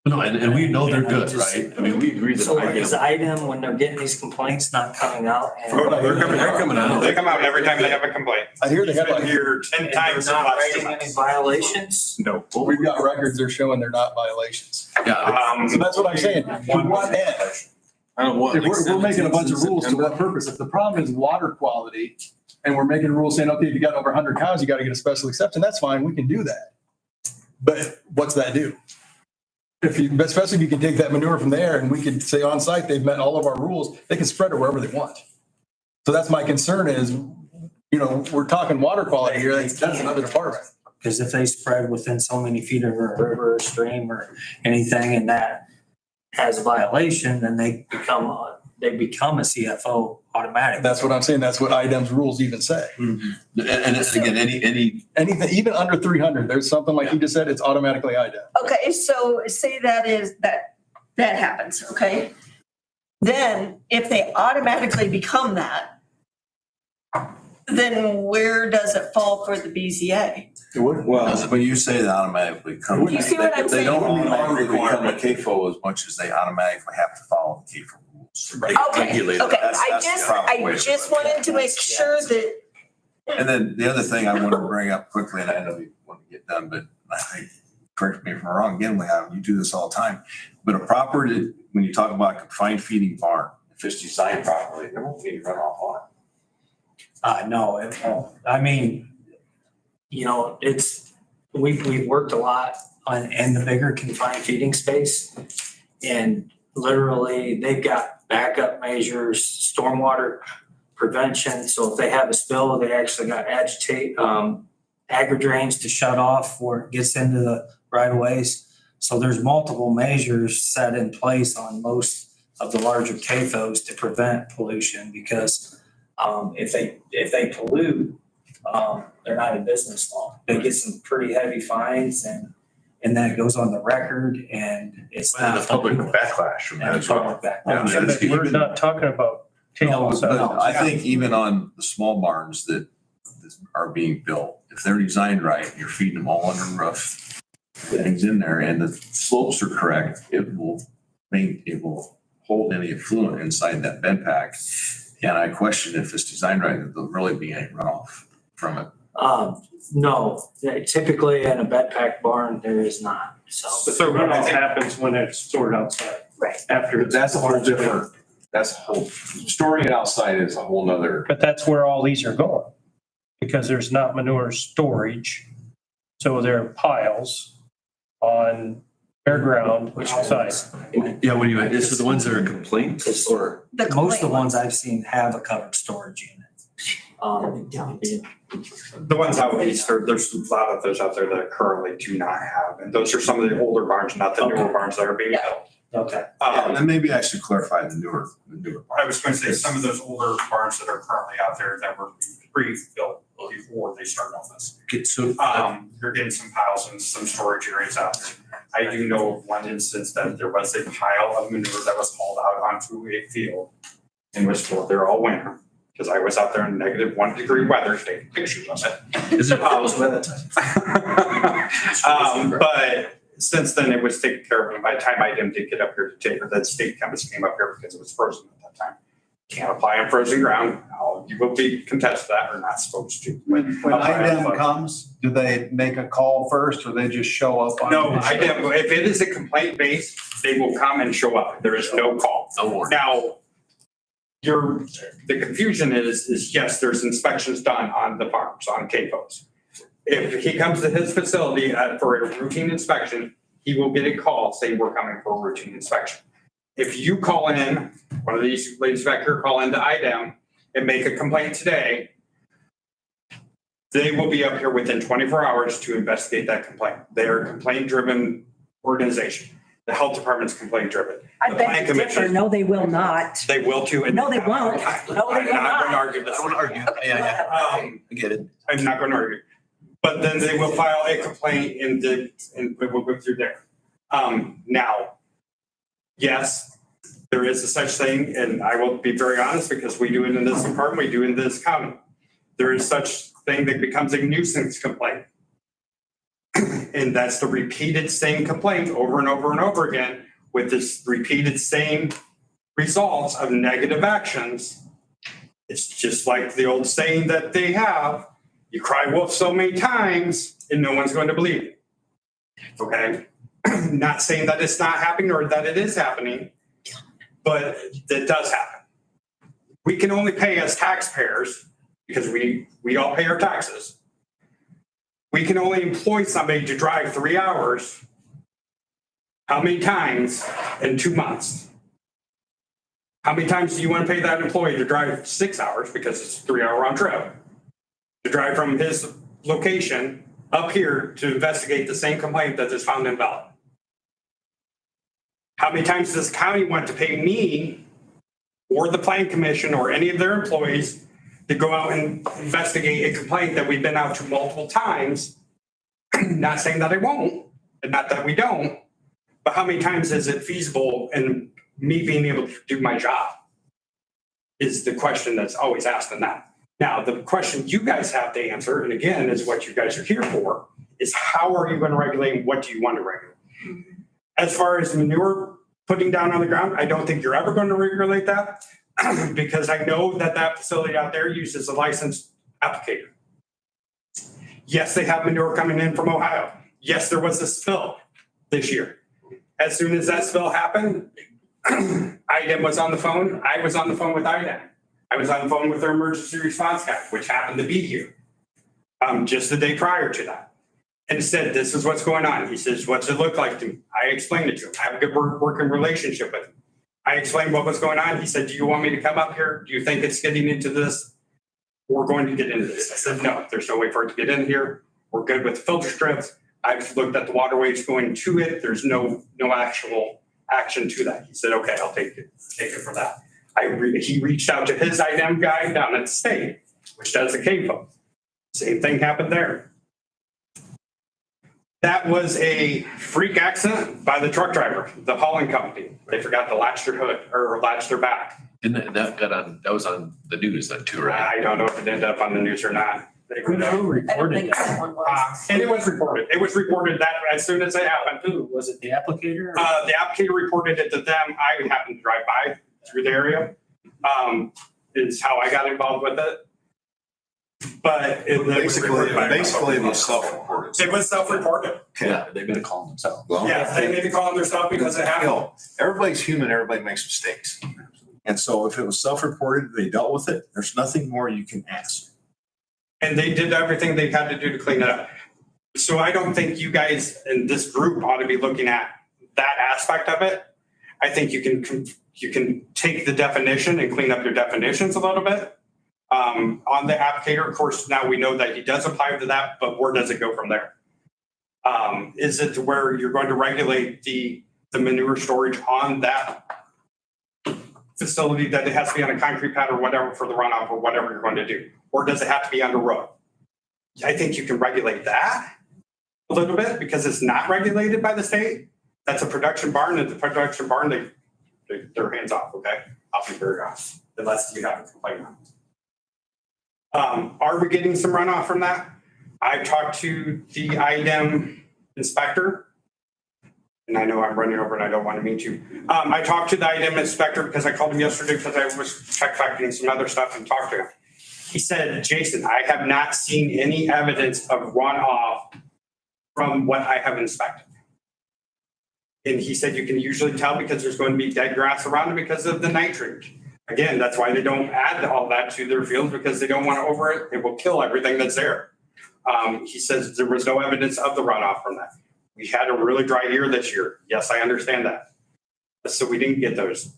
No, and we know they're good, right? I mean, we agree that. So is item, when they're getting these complaints, not coming out? and- They're coming out. They come out every time they have a complaint. I hear they have It's been like, here 10 And times they're in the not last 2 writing any months. violations? No. we've got records they're showing they're not violations. Yeah, So that's what I'm saying. To what end? I don't want. If we're making a bunch of rules, to September. what purpose? If the problem is water quality and we're making rules saying, okay, if you got over 100 cows, you got to get a special exception, that's fine, we can do that. But what's that do? Especially if you can take that manure from there and we could say on site, they've met all of our rules, they can spread it wherever they want. So that's my concern is, we're talking water quality here, that's another department. Because if they spread within so many feet of a river or stream or anything and that has a violation, then they become a CFO automatically. That's what I'm saying. That's what IDEM's rules even say. And again, any, Anything, even under 300, there's something like you just said, it's automatically IDEM. Okay, so say that happens, okay? Then if they automatically become that, then where does it fall for the BZA? Well, when you say they automatically come. You see what I'm They don't saying? automatically become a CAFO as much as they automatically have to follow the CAFO rules. Okay, regulated. okay, That's the proper way I to just put it. wanted to make sure that, And then the other thing I want to bring up quickly, and I know you want to get done, but I think, correct me if I'm wrong, again, you do this all the time. But a proper, when you talk about a confined feeding barn, if it's designed properly, there won't be any runoff on it. No, it won't. I mean, we've worked a lot in the bigger confined feeding space. And literally, they've got backup measures, stormwater prevention. So if they have a spill, they actually got agri-drains to shut off where it gets into the right of ways. So there's multiple measures set in place on most of the larger CAFOs to prevent pollution because if they pollute, they're not in business long. They get some pretty heavy fines and that goes on the record and it's and not. the public backlash from that And as well. public backlash. Yeah. But we're not talking about CAFOs. But I think even on the small barns that are being built, if they're designed right, you're feeding them all under the roof, things in there, and the slopes are correct, it will hold any effluent inside that bed pack. And I question if it's designed right, that there'll really be any runoff from it. No, typically in a bed pack barn, there is not, so. So runoff happens when it's stored outside. Right. After But it's. that's a whole different, storing it outside is a whole nother. But that's where all these are going, because there's not manure storage. So there are piles on bare ground outside. Yeah, what do you, this is the ones that are complaints or? the Most of the complaint ones I've seen have a covered storage unit. The ones out east, there's a lot of those out there that currently do not have, and those are some of the older barns, not the newer barns that are being built. Okay. And maybe I should clarify the newer I was going to say, some of those older barns that are currently out there that were pre-built before they started on this. So, You're getting some piles and some storage areas out there. I do know of one instance that there was a pile of manure that was hauled out onto a field and was stored there all winter. Because I was out there in -1 degree weather, taking pictures of it. is it piles by that time? But since then, it was taken care of. And by the time I did get up here to take, or the state chemist came up here because it was frozen at that time. Can't apply on frozen ground. You will be contested that or not supposed to. When IDEM comes, do they make a call first or they just show up? No, if it is a complaint based, they will come and show up. There is no call. No warning. Now, the confusion is yes, there's inspections done on the farms, on CAFOs. If he comes to his facility for a routine inspection, he will get a call saying we're coming for a routine inspection. If you call in, one of these ladies back here call into IDEM and make a complaint today, they will be up here within 24 hours to investigate that complaint. They are a complaint-driven organization. The health department's complaint-driven. I The beg planning to differ. commission, No, they will not. they will too. and No, they have a hard won't. time. No, they will I'm not not. going to argue I this. don't want to argue. Yeah. Um, I get it. I'm not going to argue. But then they will file a complaint and we'll go through there. Now, yes, there is a such thing, and I will be very honest because we do it in this department, we do it in this county. There is such thing that becomes a nuisance complaint. And that's the repeated same complaint over and over and over again with this repeated same results of negative actions. It's just like the old saying that they have, you cry wolf so many times and no one's going to believe it. Okay? Not saying that it's not happening or that it is happening, but that does happen. We can only pay as taxpayers because we all pay our taxes. We can only employ somebody to drive 3 hours How many times in 2 months? How many times do you want to pay that employee to drive 6 hours, because it's a 3-hour round trip, to drive from his location up here to investigate the same complaint that is found invalid? How many times does the county want to pay me or the plan commission or any of their employees to go out and investigate a complaint that we've been out to multiple times? Not saying that I won't, and not that we don't, but how many times is it feasible in me being able to do my job? Is the question that's always asked in that. Now, the question you guys have to answer, and again, is what you guys are here for, is how are you going to regulate and what do you want to regulate? As far as manure putting down on the ground, I don't think you're ever going to regulate that because I know that that facility out there uses a licensed applicator. Yes, they have manure coming in from Ohio. Yes, there was a spill this year. As soon as that spill happened, IDEM was on the phone. I was on the phone with IDEM. I was on the phone with their emergency response guy, which happened to be here just the day prior to that. And said, this is what's going on. He says, what's it look like to me? I explained it to him. I have a good working relationship with him. I explained what was going on. He said, do you want me to come up here? Do you think it's getting into this? We're going to get into this. I said, no, there's no way for it to get in here. We're good with the filter strips. I've looked at the waterways going to it. There's no actual action to that. He said, okay, I'll take it for that. He reached out to his IDEM guy down at the state, which does the CAFO. Same thing happened there. That was a freak accident by the truck driver, the hauling company. They forgot to latch their hood or latch their back. Didn't that was on the news then too, right? I don't know if it ended up on the news or not. Who I don't reported think that? that one was. And it was reported. It was reported that as soon as it happened. Who, was it the applicator? The applicator reported it to them. I happened to drive by through the area. Is how I got involved with it. But Basically, it was self-reported. It was self-reported. Yeah, they're gonna call themselves. Well, Yeah, they may be calling themselves because it you happened. know, everybody's human, everybody makes mistakes. And so if it was self-reported, they dealt with it, there's nothing more you can ask. And they did everything they had to do to clean it up. So I don't think you guys in this group ought to be looking at that aspect of it. I think you can take the definition and clean up your definitions a little bit. On the applicator, of course, now we know that he does apply to that, but where does it go from there? Is it to where you're going to regulate the manure storage on that facility, that it has to be on a concrete pad or whatever for the runoff or whatever you're going to do? Or does it have to be under road? I think you can regulate that a little bit because it's not regulated by the state. That's a production barn. At the production barn, they're hands off, okay? I'll be very honest, unless you have a complaint on it. Are we getting some runoff from that? I've talked to the IDEM inspector, and I know I'm running over and I don't want to meet you. I talked to the IDEM inspector because I called him yesterday because I was check factoring some other stuff and talked to him. He said, Jason, I have not seen any evidence of runoff from what I have inspected. And he said, you can usually tell because there's going to be dead grass around it because of the nitrogen. Again, that's why they don't add all that to their fields because they don't want to over it. It will kill everything that's there. He says there was no evidence of the runoff from that. We had a really dry year this year. Yes, I understand that. So we didn't get those.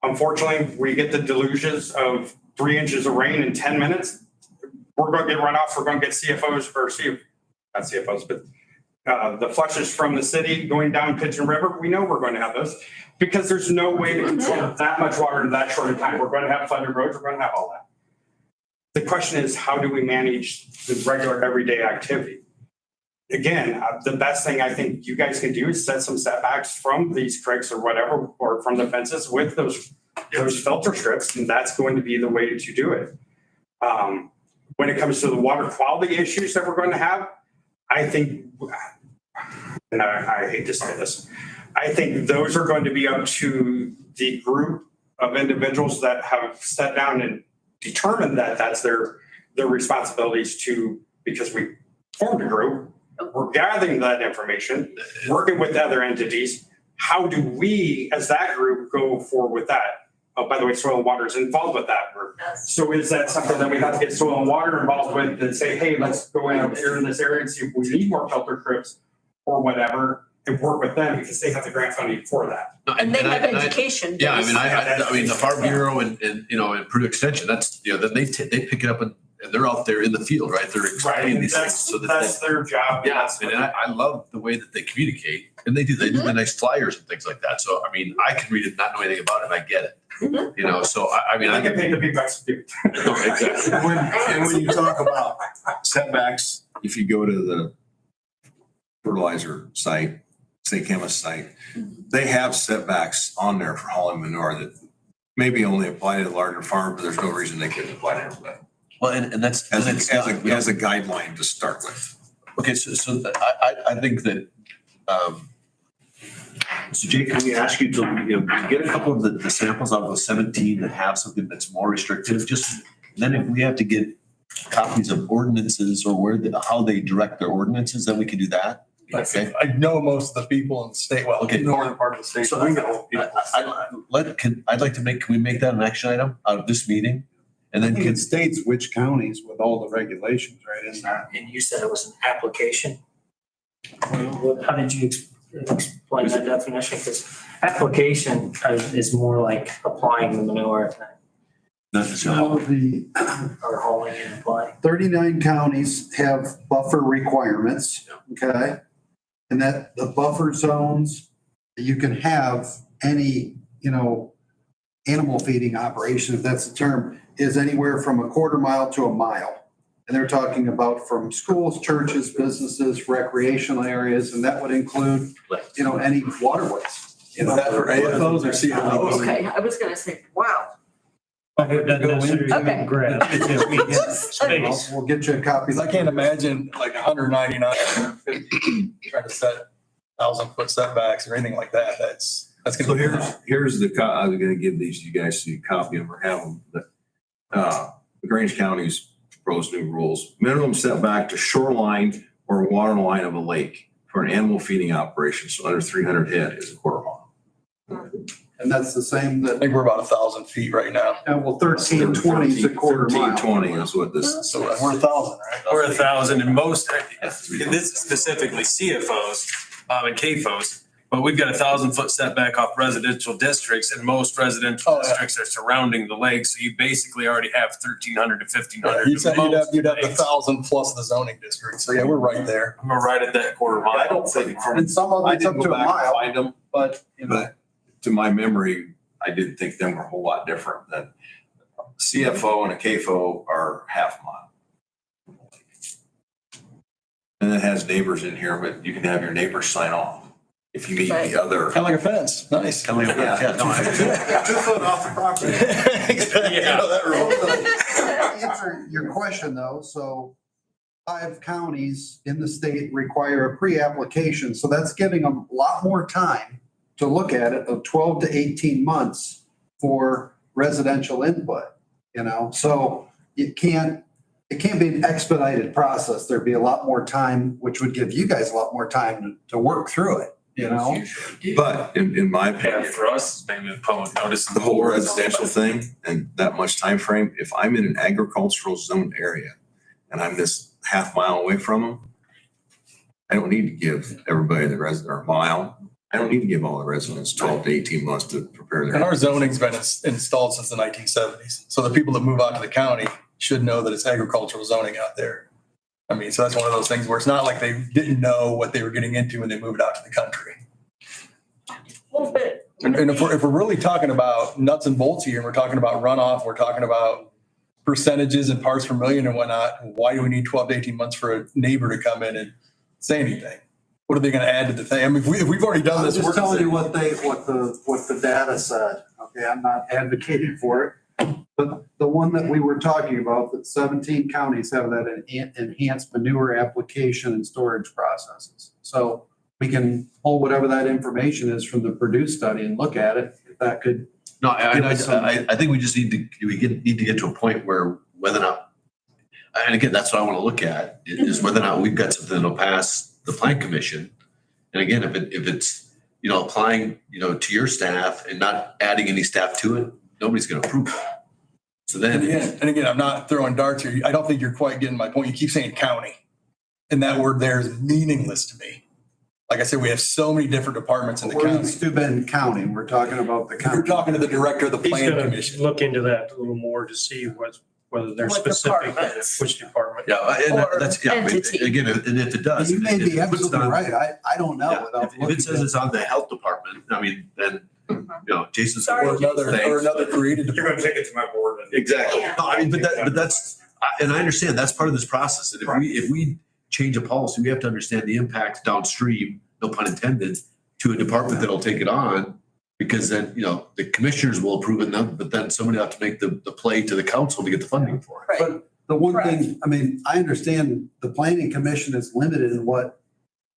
Unfortunately, we get the deluges of 3 inches of rain in 10 minutes. We're going to get runoffs. We're going to get CFOs or not CFOs, but the flushes from the city going down Pigeon River. We know we're going to have those because there's no way to control that much water in that short of time. We're going to have flooded roads. We're going to have all that. The question is, how do we manage the regular everyday activity? Again, the best thing I think you guys can do is set some setbacks from these creeks or whatever, or from the fences with those filter strips, and that's going to be the way to do it. When it comes to the water quality issues that we're going to have, I think, and I hate to say this, I think those are going to be up to the group of individuals that have sat down and determined that that's their responsibilities to, because we formed a group, we're gathering that information, working with other entities. How do we, as that group, go forward with that? Oh, by the way, Soil and Water is involved with that group. So is that something that we have to get Soil and Water involved with and say, hey, let's go in here in this area and see if we need more filter strips or whatever, and work with them because they have the grant funding for that. No, And they have I- education. Yeah, I mean, based. I mean, the Farm Bureau and, you know, and Purdue Extension, that's, you know, then they pick it up and they're out there in the field, right? They're explaining these things so that. That's their job. Yeah, and I love the way that they communicate, and they do the nice flyers and things like that. So, I mean, I can read it, not know anything about it, and I get it. You know, so I mean, I I get paid the big bucks to do it. No, exactly. And when you talk about setbacks, if you go to the fertilizer site, state chemist site, they have setbacks on there for hauling manure that maybe only apply to the larger farm, but there's no reason they couldn't apply to everybody. Well, and that's. As and a, it's as not, a, as a guideline to start with. Okay, so I think that, so Jake, can we ask you to, you know, get a couple of the samples out of those 17 that have something that's more restrictive, just, then if we have to get copies of ordinances or how they direct their ordinances, then we can do that. Okay. I know most of the people in the state, well, Okay. the northern part of the state. So we know people. I'd like to can we make that an action item out of this meeting? And I then think can, it states which counties with all the regulations, right, in that. And you said it was an application? How did you explain that definition? Because application is more like applying the manure not necessarily. or hauling and applying. 39 counties have buffer requirements, okay? And that the buffer zones, you can have any, you know, animal feeding operation, if that's the term, is anywhere from a quarter mile to a mile. And they're talking about from schools, churches, businesses, recreational areas, and that would include, you know, any waterways. You know, Is that for AFOs or CFOs? Okay, I was gonna say, wow. It doesn't necessarily Okay. mean grass. It's just we get space. We'll get you a copy. Because I can't imagine like 199, 150, trying to set 1,000-foot setbacks or anything like that. That's So gonna be. here's the, I was gonna give these to you guys so you copy them or have them, but, Grange County's proposed new rules. Minimum setback to shoreline or water line of a lake for an animal feeding operation, so under 300 head is a quarter mile. And that's the same I that, think we're about 1,000 feet right now. well, 1320 is a quarter mile. 1320 is what this. So we're 1,000, right? We're 1,000 and most, this is specifically CFOs and KFOs, but we've got 1,000-foot setback off residential districts and most residential Oh, yeah. districts are surrounding the lake. So you basically already have 1,300 to 1,500. You'd have the lakes. 1,000 plus the zoning district. So yeah, we're right there. We're right at that quarter mile. I don't think from, And some of I it's up didn't to go a back and mile, find them, but, you know. but to my memory, I didn't think them were a whole lot different than CFO and a KFO are half mile. And it has neighbors in here, but you can have your neighbors sign off if you meet the other. Kind of like a fence. Nice. Kind of like, yeah, no, I- 2 foot off the property. Exactly. You know that rule. To answer your question though, so 5 counties in the state require a pre-application, so that's giving them a lot more time to look at it, of 12 to 18 months for residential input, you know? So it can't be an expedited process. There'd be a lot more time, which would give you guys a lot more time to work through it, you know? But in my Yeah, opinion, for us, maybe the public notice. the whole residential thing and that much time frame, if I'm in an agricultural zone area and I'm this half mile away from them, I don't need to give everybody the resident or a mile. I don't need to give all the residents 12 to 18 months to prepare And their. our zoning's been installed since the 1970s. So the people that move out to the county should know that it's agricultural zoning out there. I mean, so that's one of those things where it's not like they didn't know what they were getting into when they moved out to the country. Well, but. And if we're really talking about nuts and bolts here, and we're talking about runoff, we're talking about percentages and parts per million and whatnot, why do we need 12 to 18 months for a neighbor to come in and say anything? What are they gonna add to the thing? I mean, if we've already done I'm this. just telling you what the data said, okay? I'm not advocating for it. But the one that we were talking about, that 17 counties have that enhanced manure application and storage processes. So we can pull whatever that information is from the Purdue study and look at it, if that could. No, I think we just need to get to a point where whether or not, and again, that's what I want to look at, is whether or not we've got something that'll pass the plan commission. And again, if it's, you know, applying, you know, to your staff and not adding any staff to it, nobody's going to approve that. So then. And again, I'm not throwing darts here. I don't think you're quite getting my point. You keep saying county. And that word there is meaningless to me. Like I said, we have so many different departments in the We're in county. Steuben County. We're talking about the county. You're talking to the director of the He's plan gonna commission. look into that a little more to see whether they're What specific, departments? which department. Yeah, and Or that's, yeah, I mean, entity. again, and if it does. You may if be it puts absolutely on- right. I don't know Yeah, without if it looking. says it's on the health department, I mean, then, you know, Jason's. Sorry, Or another created You're gonna department. take it to my board and. Exactly. Yeah. No, I mean, but that's, and I understand that's part of this process. And if we change a policy, we have to understand the impact downstream, no pun intended, to a department that'll take it on. Because then, you know, the commissioners will approve it, but then somebody will have to make the play to the council to get the funding for it. Right. But the one thing, I mean, I understand the planning commission is limited in what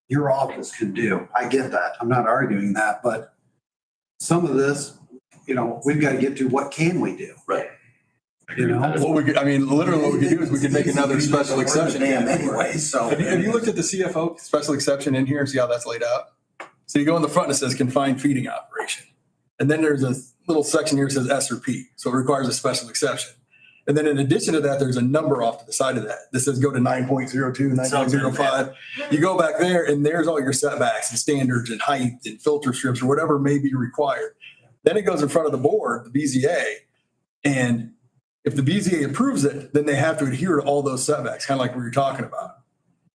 your office can do. I get that. I'm not arguing that, but some of this, you know, we've got to get to what can we do? Right. You know? What we could, I mean, literally what we could do is we could make another special exception. Anyway, so. Have you looked at the CFO special exception in here and see how that's laid out? So you go in the front and it says confined feeding operation. And then there's a little section here that says S or P. So it requires a special exception. And then in addition to that, there's a number off to the side of that. This says go to 9.02, 9.05. You go back there and there's all your setbacks and standards and height and filter strips or whatever may be required. Then it goes in front of the board, the BZA. And if the BZA approves it, then they have to adhere to all those setbacks, kind of like we were talking about.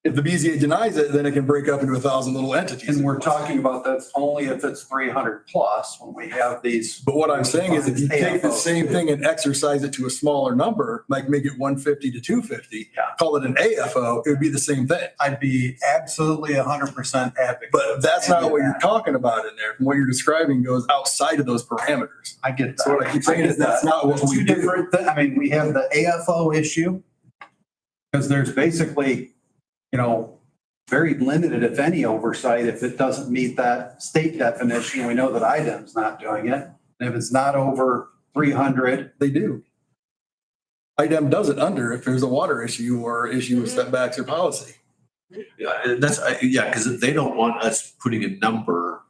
If the BZA denies it, then it can break up into 1,000 little entities. And we're talking about that's only if it's 300 plus when we have these. But what I'm saying is if you take the same thing and exercise it to a smaller number, like make it 150 to 250, Yeah. call it an AFO, it would be the same thing. I'd be absolutely 100% advocate. But that's not what you're talking about in there. From what you're describing goes outside of those parameters. I get that. So what I keep saying is that's not what we Two do. different, I mean, we have the AFO issue. Because there's basically, you know, very limited, if any, oversight if it doesn't meet that state definition. We know that IDEM's not doing it. And if it's not over 300, They do. IDEM does it under if there's a water issue or issue with setbacks or policy. Yeah, and that's, yeah, because they don't want us putting a number,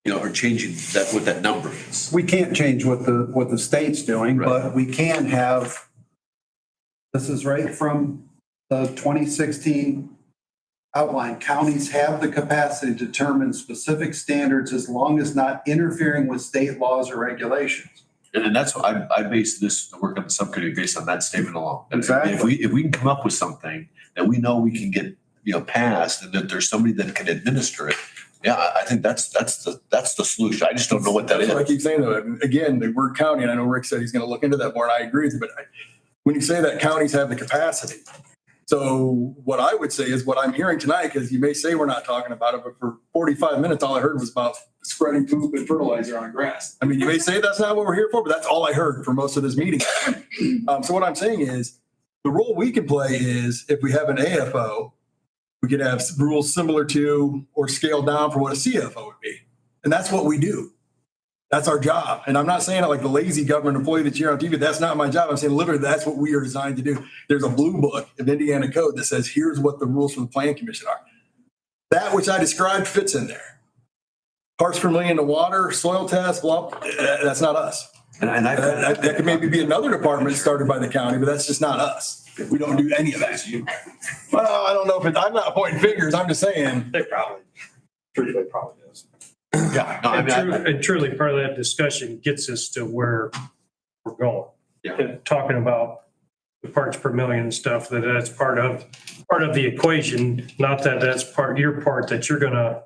you know, or changing that, what that number is. we can't change what the state's doing, but we can have, this is right from the 2016 outline. Counties have the capacity to determine specific standards as long as not interfering with state laws or regulations. And then that's why I based this, the work on the subcommittee based on that statement alone. And Exactly. If we can come up with something that we know we can get, you know, passed and that there's somebody that can administer it, yeah, I think that's the solution. I just don't know what that That's what I is. keep saying though. Again, the word county, and I know Rick said he's going to look into that more and I agree with you, but when you say that counties have the capacity. So what I would say is what I'm hearing tonight, because you may say we're not talking about it, but for 45 minutes, all I heard was about spreading poop and fertilizer on grass. I mean, you may say that's not what we're here for, but that's all I heard for most of this meeting. So what I'm saying is the role we can play is if we have an AFO, we could have rules similar to or scaled down for what a CFO would be. And that's what we do. That's our job. And I'm not saying it like the lazy government employee that you hear on TV. That's not my job. I'm saying literally that's what we are designed to do. There's a blue book of Indiana code that says, here's what the rules for the plan commission are. That which I described fits in there. Parts per million to water, soil test, blah, that's not us. And I. That could maybe be another department started by the county, but that's just not us. We don't do any of that. Well, I don't know if I'm not pointing fingers. I'm just saying. They probably is. Yeah, no, I mean, And truly, part of that discussion gets us to where we're going. Yeah. And talking about the parts per million and stuff, that's part of the equation, not that that's your part that you're gonna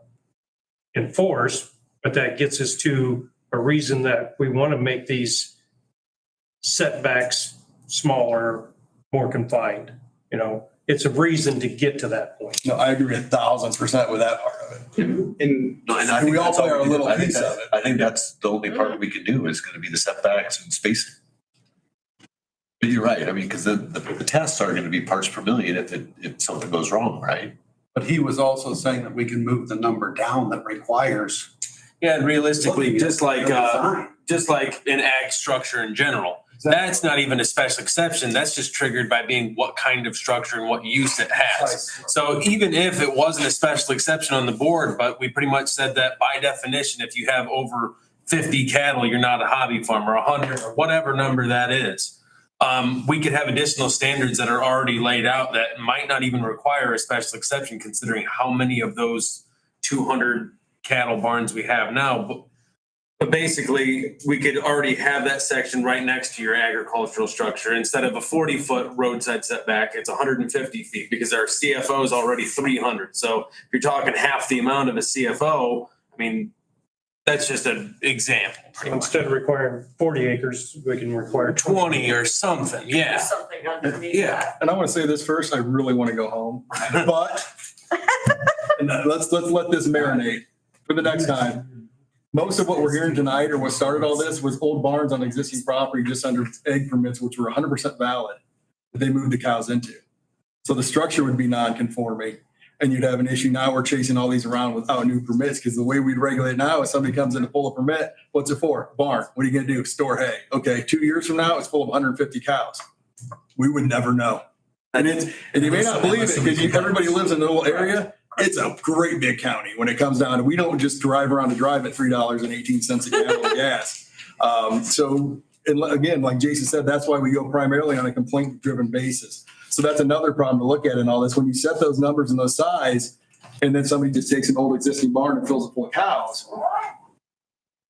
enforce, but that gets us to a reason that we want to make these setbacks smaller, more confined. You know, it's a reason to get to that point. No, I agree 1,000% with that part of it. And no, and I think We all that's all play our we do. little I think piece that's- of it. I think that's the only part we can do is going to be the setbacks and spacing. But you're right. I mean, because the tests are going to be parts per million if something goes wrong, right? But he was also saying that we can move the number down that requires. Yeah, and realistically, just like Design. in ag structure in general, that's not even a special exception. That's just triggered by being what kind of structure and what use it has. So even if it wasn't a special exception on the board, but we pretty much said that by definition, if you have over 50 cattle, you're not a hobby farmer, 100 or whatever number that is. We could have additional standards that are already laid out that might not even require a special exception, considering how many of those 200 cattle barns we have now. But basically, we could already have that section right next to your agricultural structure. Instead of a 40-foot roadside setback, it's 150 feet because our CFO is already 300. So if you're talking half the amount of a CFO, I mean, that's just an example. pretty much. Instead of requiring 40 acres, we can require 20 or something, yeah. Something underneath Yeah. that. And I want to say this first, I really want to go home, but and let's let this marinate for the next time. Most of what we're hearing tonight or what started all this was old barns on existing property just under egg permits, which were 100% valid, that they moved the cows into. So the structure would be non-conforming and you'd have an issue. Now we're chasing all these around without new permits because the way we'd regulate now is somebody comes in to pull a permit. What's it for? Barn. What are you going to do? Store hay. Okay, 2 years from now, it's full of 150 cows. We would never know. And you may not believe it because everybody lives in a little area. It's a great big county when it comes down to, we don't just drive around to drive at $3.18 a gallon of gas. So and again, like Jason said, that's why we go primarily on a complaint driven basis. So that's another problem to look at in all this. When you set those numbers and those size, and then somebody just takes an old existing barn and fills it full of cows.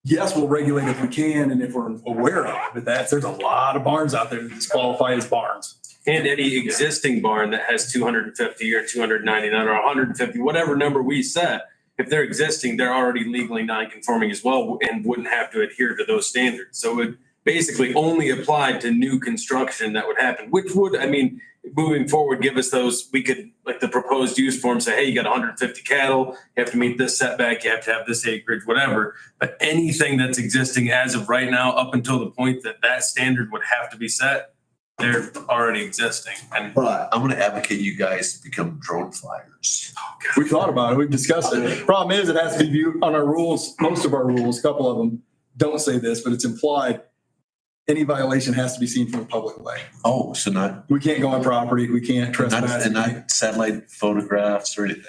Yes, we'll regulate if we can and if we're aware of it, but there's a lot of barns out there that disqualify as barns. And any existing barn that has 250 or 299 or 150, whatever number we set, if they're existing, they're already legally non-conforming as well and wouldn't have to adhere to those standards. So it basically only applied to new construction that would happen, which would, I mean, moving forward, give us those, we could, like the proposed use form, say, hey, you got 150 cattle, you have to meet this setback, you have to have this acreage, whatever. But anything that's existing as of right now, up until the point that that standard would have to be set, they're already existing. And But I'm gonna advocate you guys become drone flyers. We thought about it. We've discussed it. Problem is, it has to be viewed on our rules. Most of our rules, a couple of them don't say this, but it's implied. Any violation has to be seen from a public way. Oh, so not, We can't go on property. We can't trespass. and not satellite photographs or anything.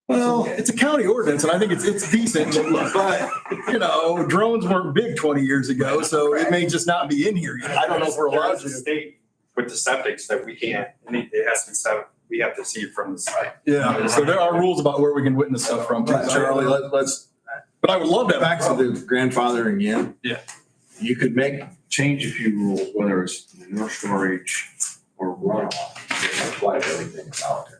Well, it's a county ordinance and I think it's decent, but you know, drones weren't big 20 years ago, so it may just not be in here yet. I don't know if we're allowed There's a to. state with the septics that we can't, it has to be set, we have to see it from the site. Yeah, so there are rules about where we can witness stuff from. But Charlie, let's, But I would love to have back to the grandfathering again. Yeah. You could change a few rules, whether it's manure storage or runoff, that apply to everything out there.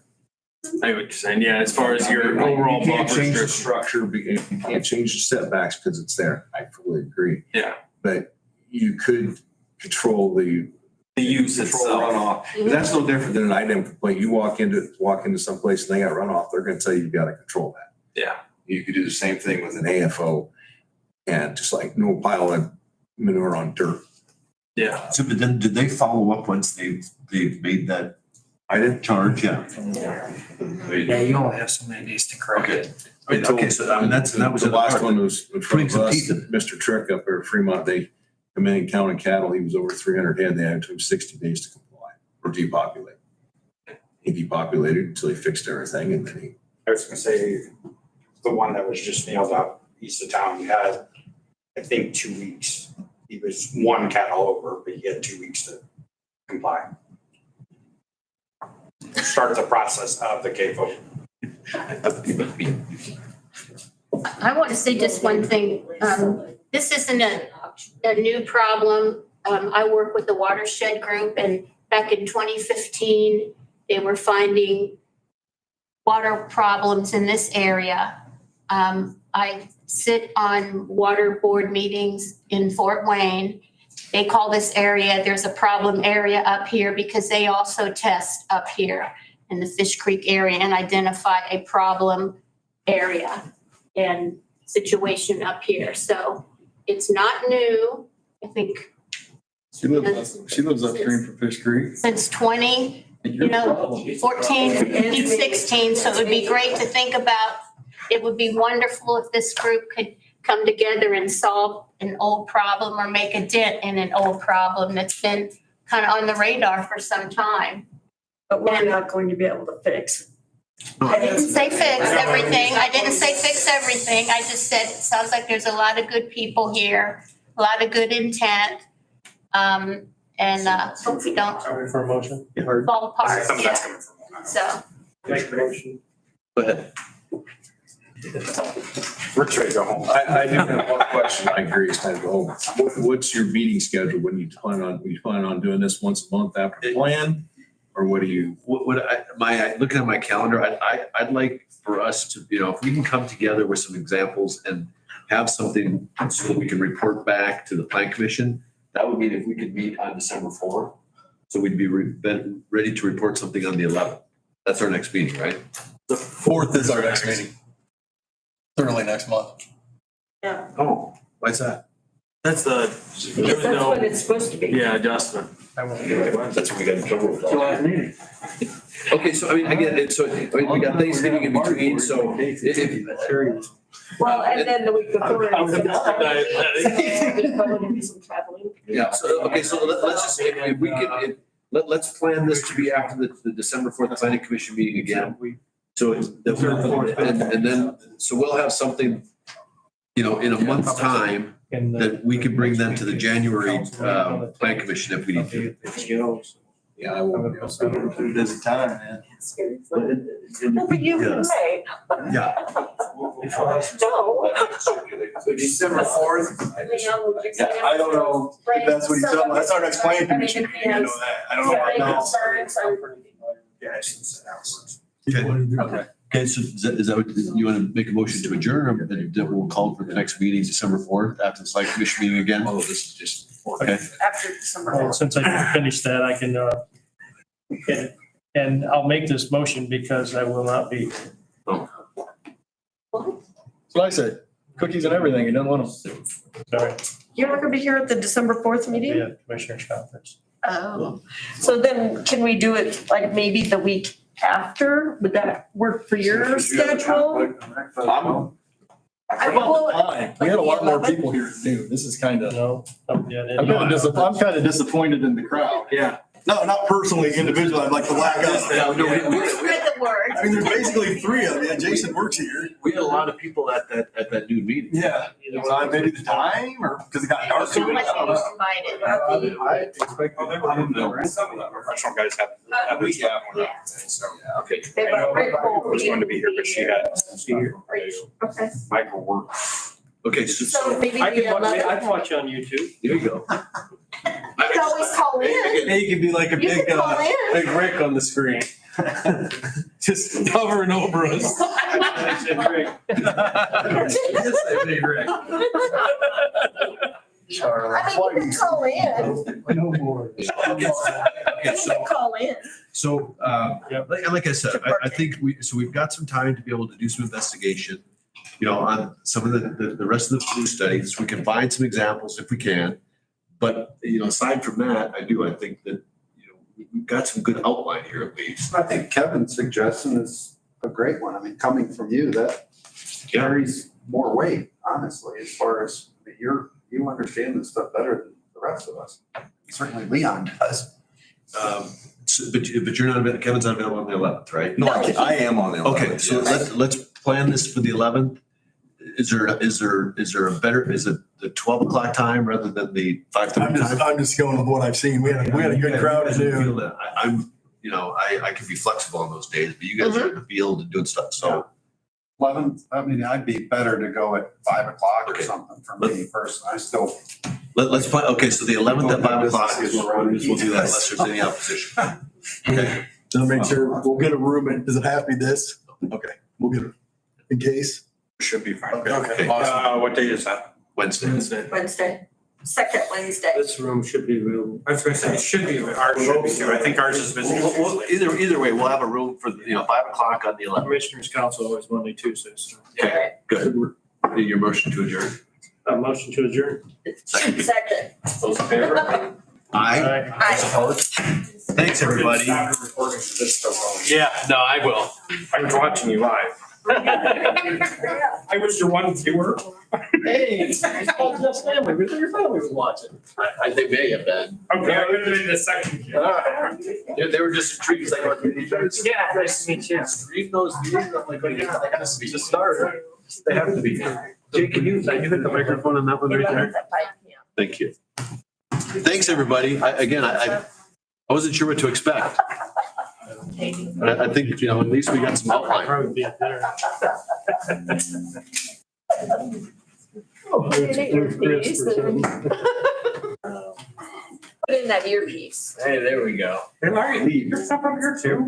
I get what you're saying, yeah, as far as your overall You can't buffer change the strip. structure, you can't change the setbacks because it's there. I fully agree. Yeah, But you could control the the use control itself. runoff. 'Cause that's no different than an item complaint. You walk into someplace and they got runoff, they're gonna tell you got to control that. Yeah. You could do the same thing with an AFO and just like no pile of manure on dirt. Yeah. So, but then did they follow up once they've made that charge? Yeah. Yeah, you only have so many days to correct Okay. it. Okay, so I mean, that was the the last part. one was in front of Putting some us, teeth in it. Mr. Trick up there at Fremont, they come in and counted cattle. He was over 300 head. They had to him 60 days to comply or depopulate. He depopulated until he fixed everything and then he. I was gonna say, the one that was just nailed out east of town, he had, I think, 2 weeks. He was one cattle over, but he had 2 weeks to comply. Start the process of the CAFO. I want to say just one thing. This isn't a new problem. I work with the watershed group and back in 2015, they were finding water problems in this area. I sit on water board meetings in Fort Wayne. They call this area, there's a problem area up here because they also test up here in the Fish Creek area and identify a problem area and situation up here. So it's not new. I think She lives upstream from Fish Creek. since 14, 15, 16. So it would be great to think about. It would be wonderful if this group could come together and solve an old problem or make a dent in an old problem that's been kind of on the radar for some time. But we're not going to be able to fix. I didn't say fix everything. I didn't say fix everything. I just said, it sounds like there's a lot of good people here, a lot of good intent. Hope we don't Sorry for a motion. fall apart. Some of Yeah. that's coming from. So, Make the motion. Go ahead. Rick's ready to go home. I do have one question. I agree, it's time to go home. What's your meeting schedule? When you plan on doing this once a month after plan? Or what do you? Looking at my calendar, I'd like for us to, if we can come together with some examples and have something so that we can report back to the plan commission, that would mean if we could meet on December 4th. So we'd be ready to report something on the 11th. That's our next meeting, right? The 4th is our next meeting. Early next month. Yeah, Oh, why's that? That's the, because that's when it's supposed to be. yeah, adjustment. That's what we got in trouble with. Okay, so I mean, again, we got Thanksgiving in between, so if, Well, and then the week before. I was about to diet. There's probably gonna be some traveling. yeah, so let's just, if we can, let's plan this to be after the December 4th planning commission meeting again. So and then, so we'll have something, in a month's time that we can bring them to the January plan commission if we need to. Yeah, I will. Busy time, man. Well, but you can say. Yeah. No. So December 4th. I don't know if that's what he's talking about. That's our next planning commission meeting. I know that. I don't know about that. Yeah, I should say afterwards. Okay, so is that what, you want to make a motion to adjourn, or then we'll call for the next meeting, December 4th, after the select commission meeting again? Oh, this is just. Okay. After December. Well, since I finished that, I can, and I'll make this motion because I will not be. What? That's what I said. Cookies and everything. He doesn't want them. Sorry, You're not gonna be here at the December 4th meeting? yeah, commissioners conference. Oh, so then can we do it like maybe the week after? Would that work for your schedule? Well, Fine. We had a lot more people here at noon. This is kind of, No, yeah, I'm kind of disappointed in the crowd. Yeah. No, not personally, individually. I'd like to lack out. spread the word. I mean, there's basically 3 of you. Jason works here. We had a lot of people at that noon meeting. Yeah. Maybe the time or because it got dark. So much invited. I expect. Some of the professional guys have this stuff going on, so. Okay. They I know were very cool. was going to be here, but she had Okay, Michael work. Okay, so maybe I the can watch, I 11th. can watch you on YouTube. there you go. You can always call in. Hey, you can be like a You big, can call in. big Rick on the screen. Just hovering over us. Charlie. I mean, you can call in. No more. You can call in. So, like I said, I think we've got some time to be able to do some investigation, on some of the rest of the flu studies. We can find some examples if we can. But, aside from that, I think that, we've got some good outline here at least. I think Kevin's suggestion is a great one. I mean, coming from you, that carries more weight, honestly, as far as you understand this stuff better than the rest of us. Certainly Leon does. But you're not available, Kevin's not available on the 11th, right? No, I am on the 11th. Okay, so let's plan this for the 11th. Is there a better, is it the 12 o'clock time rather than the 5:30 time? I'm just going with what I've seen. We had a good crowd at noon. I can be flexible on those days, but you guys are in the field and doing stuff, so. 11th, I mean, I'd be better to go at 5 o'clock or Okay. something for me personally. I still. Let's plan, okay, so the 11th at 5 o'clock is we'll do that unless there's any opposition. Okay, So make sure we'll get a room. And does it have to be this? Okay, we'll get it in case. Should be fine. Okay. What day is that? Wednesday. Wednesday, second Wednesday. This room should be real. I was gonna say, it should be, ours should be too. I think ours is busy. Either way, we'll have a room for, 5 o'clock on the 11th. Commissioners Council always Monday, Tuesdays. Okay, good. Your motion to adjourn. A motion to adjourn. Second. Second. Those in favor? Aye. Aye. Opposed? Thanks, everybody. Yeah, no, I will. I was watching you live. I was your one viewer. Hey, it's called Just Family. We thought your family was watching. I think they have been. Okay, I would have been the second. They were just intrigued, like, Yeah, nice to meet you. read those meetings, I'm like, they has to be. Just started. They have to be. Jake, can you hit the microphone on that one right there? Thank you. Thanks, everybody. I wasn't sure what to expect. But I think, at least we got some outline. Probably be a dinner. Put in that earpiece and- Put in that earpiece. Hey, there we go. Hey, Larry, leave your stuff up here too.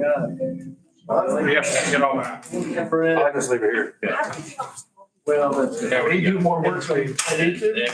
Yes, get all that. I'll just leave it here. Well, that's. Yeah, we do more work, so There we go.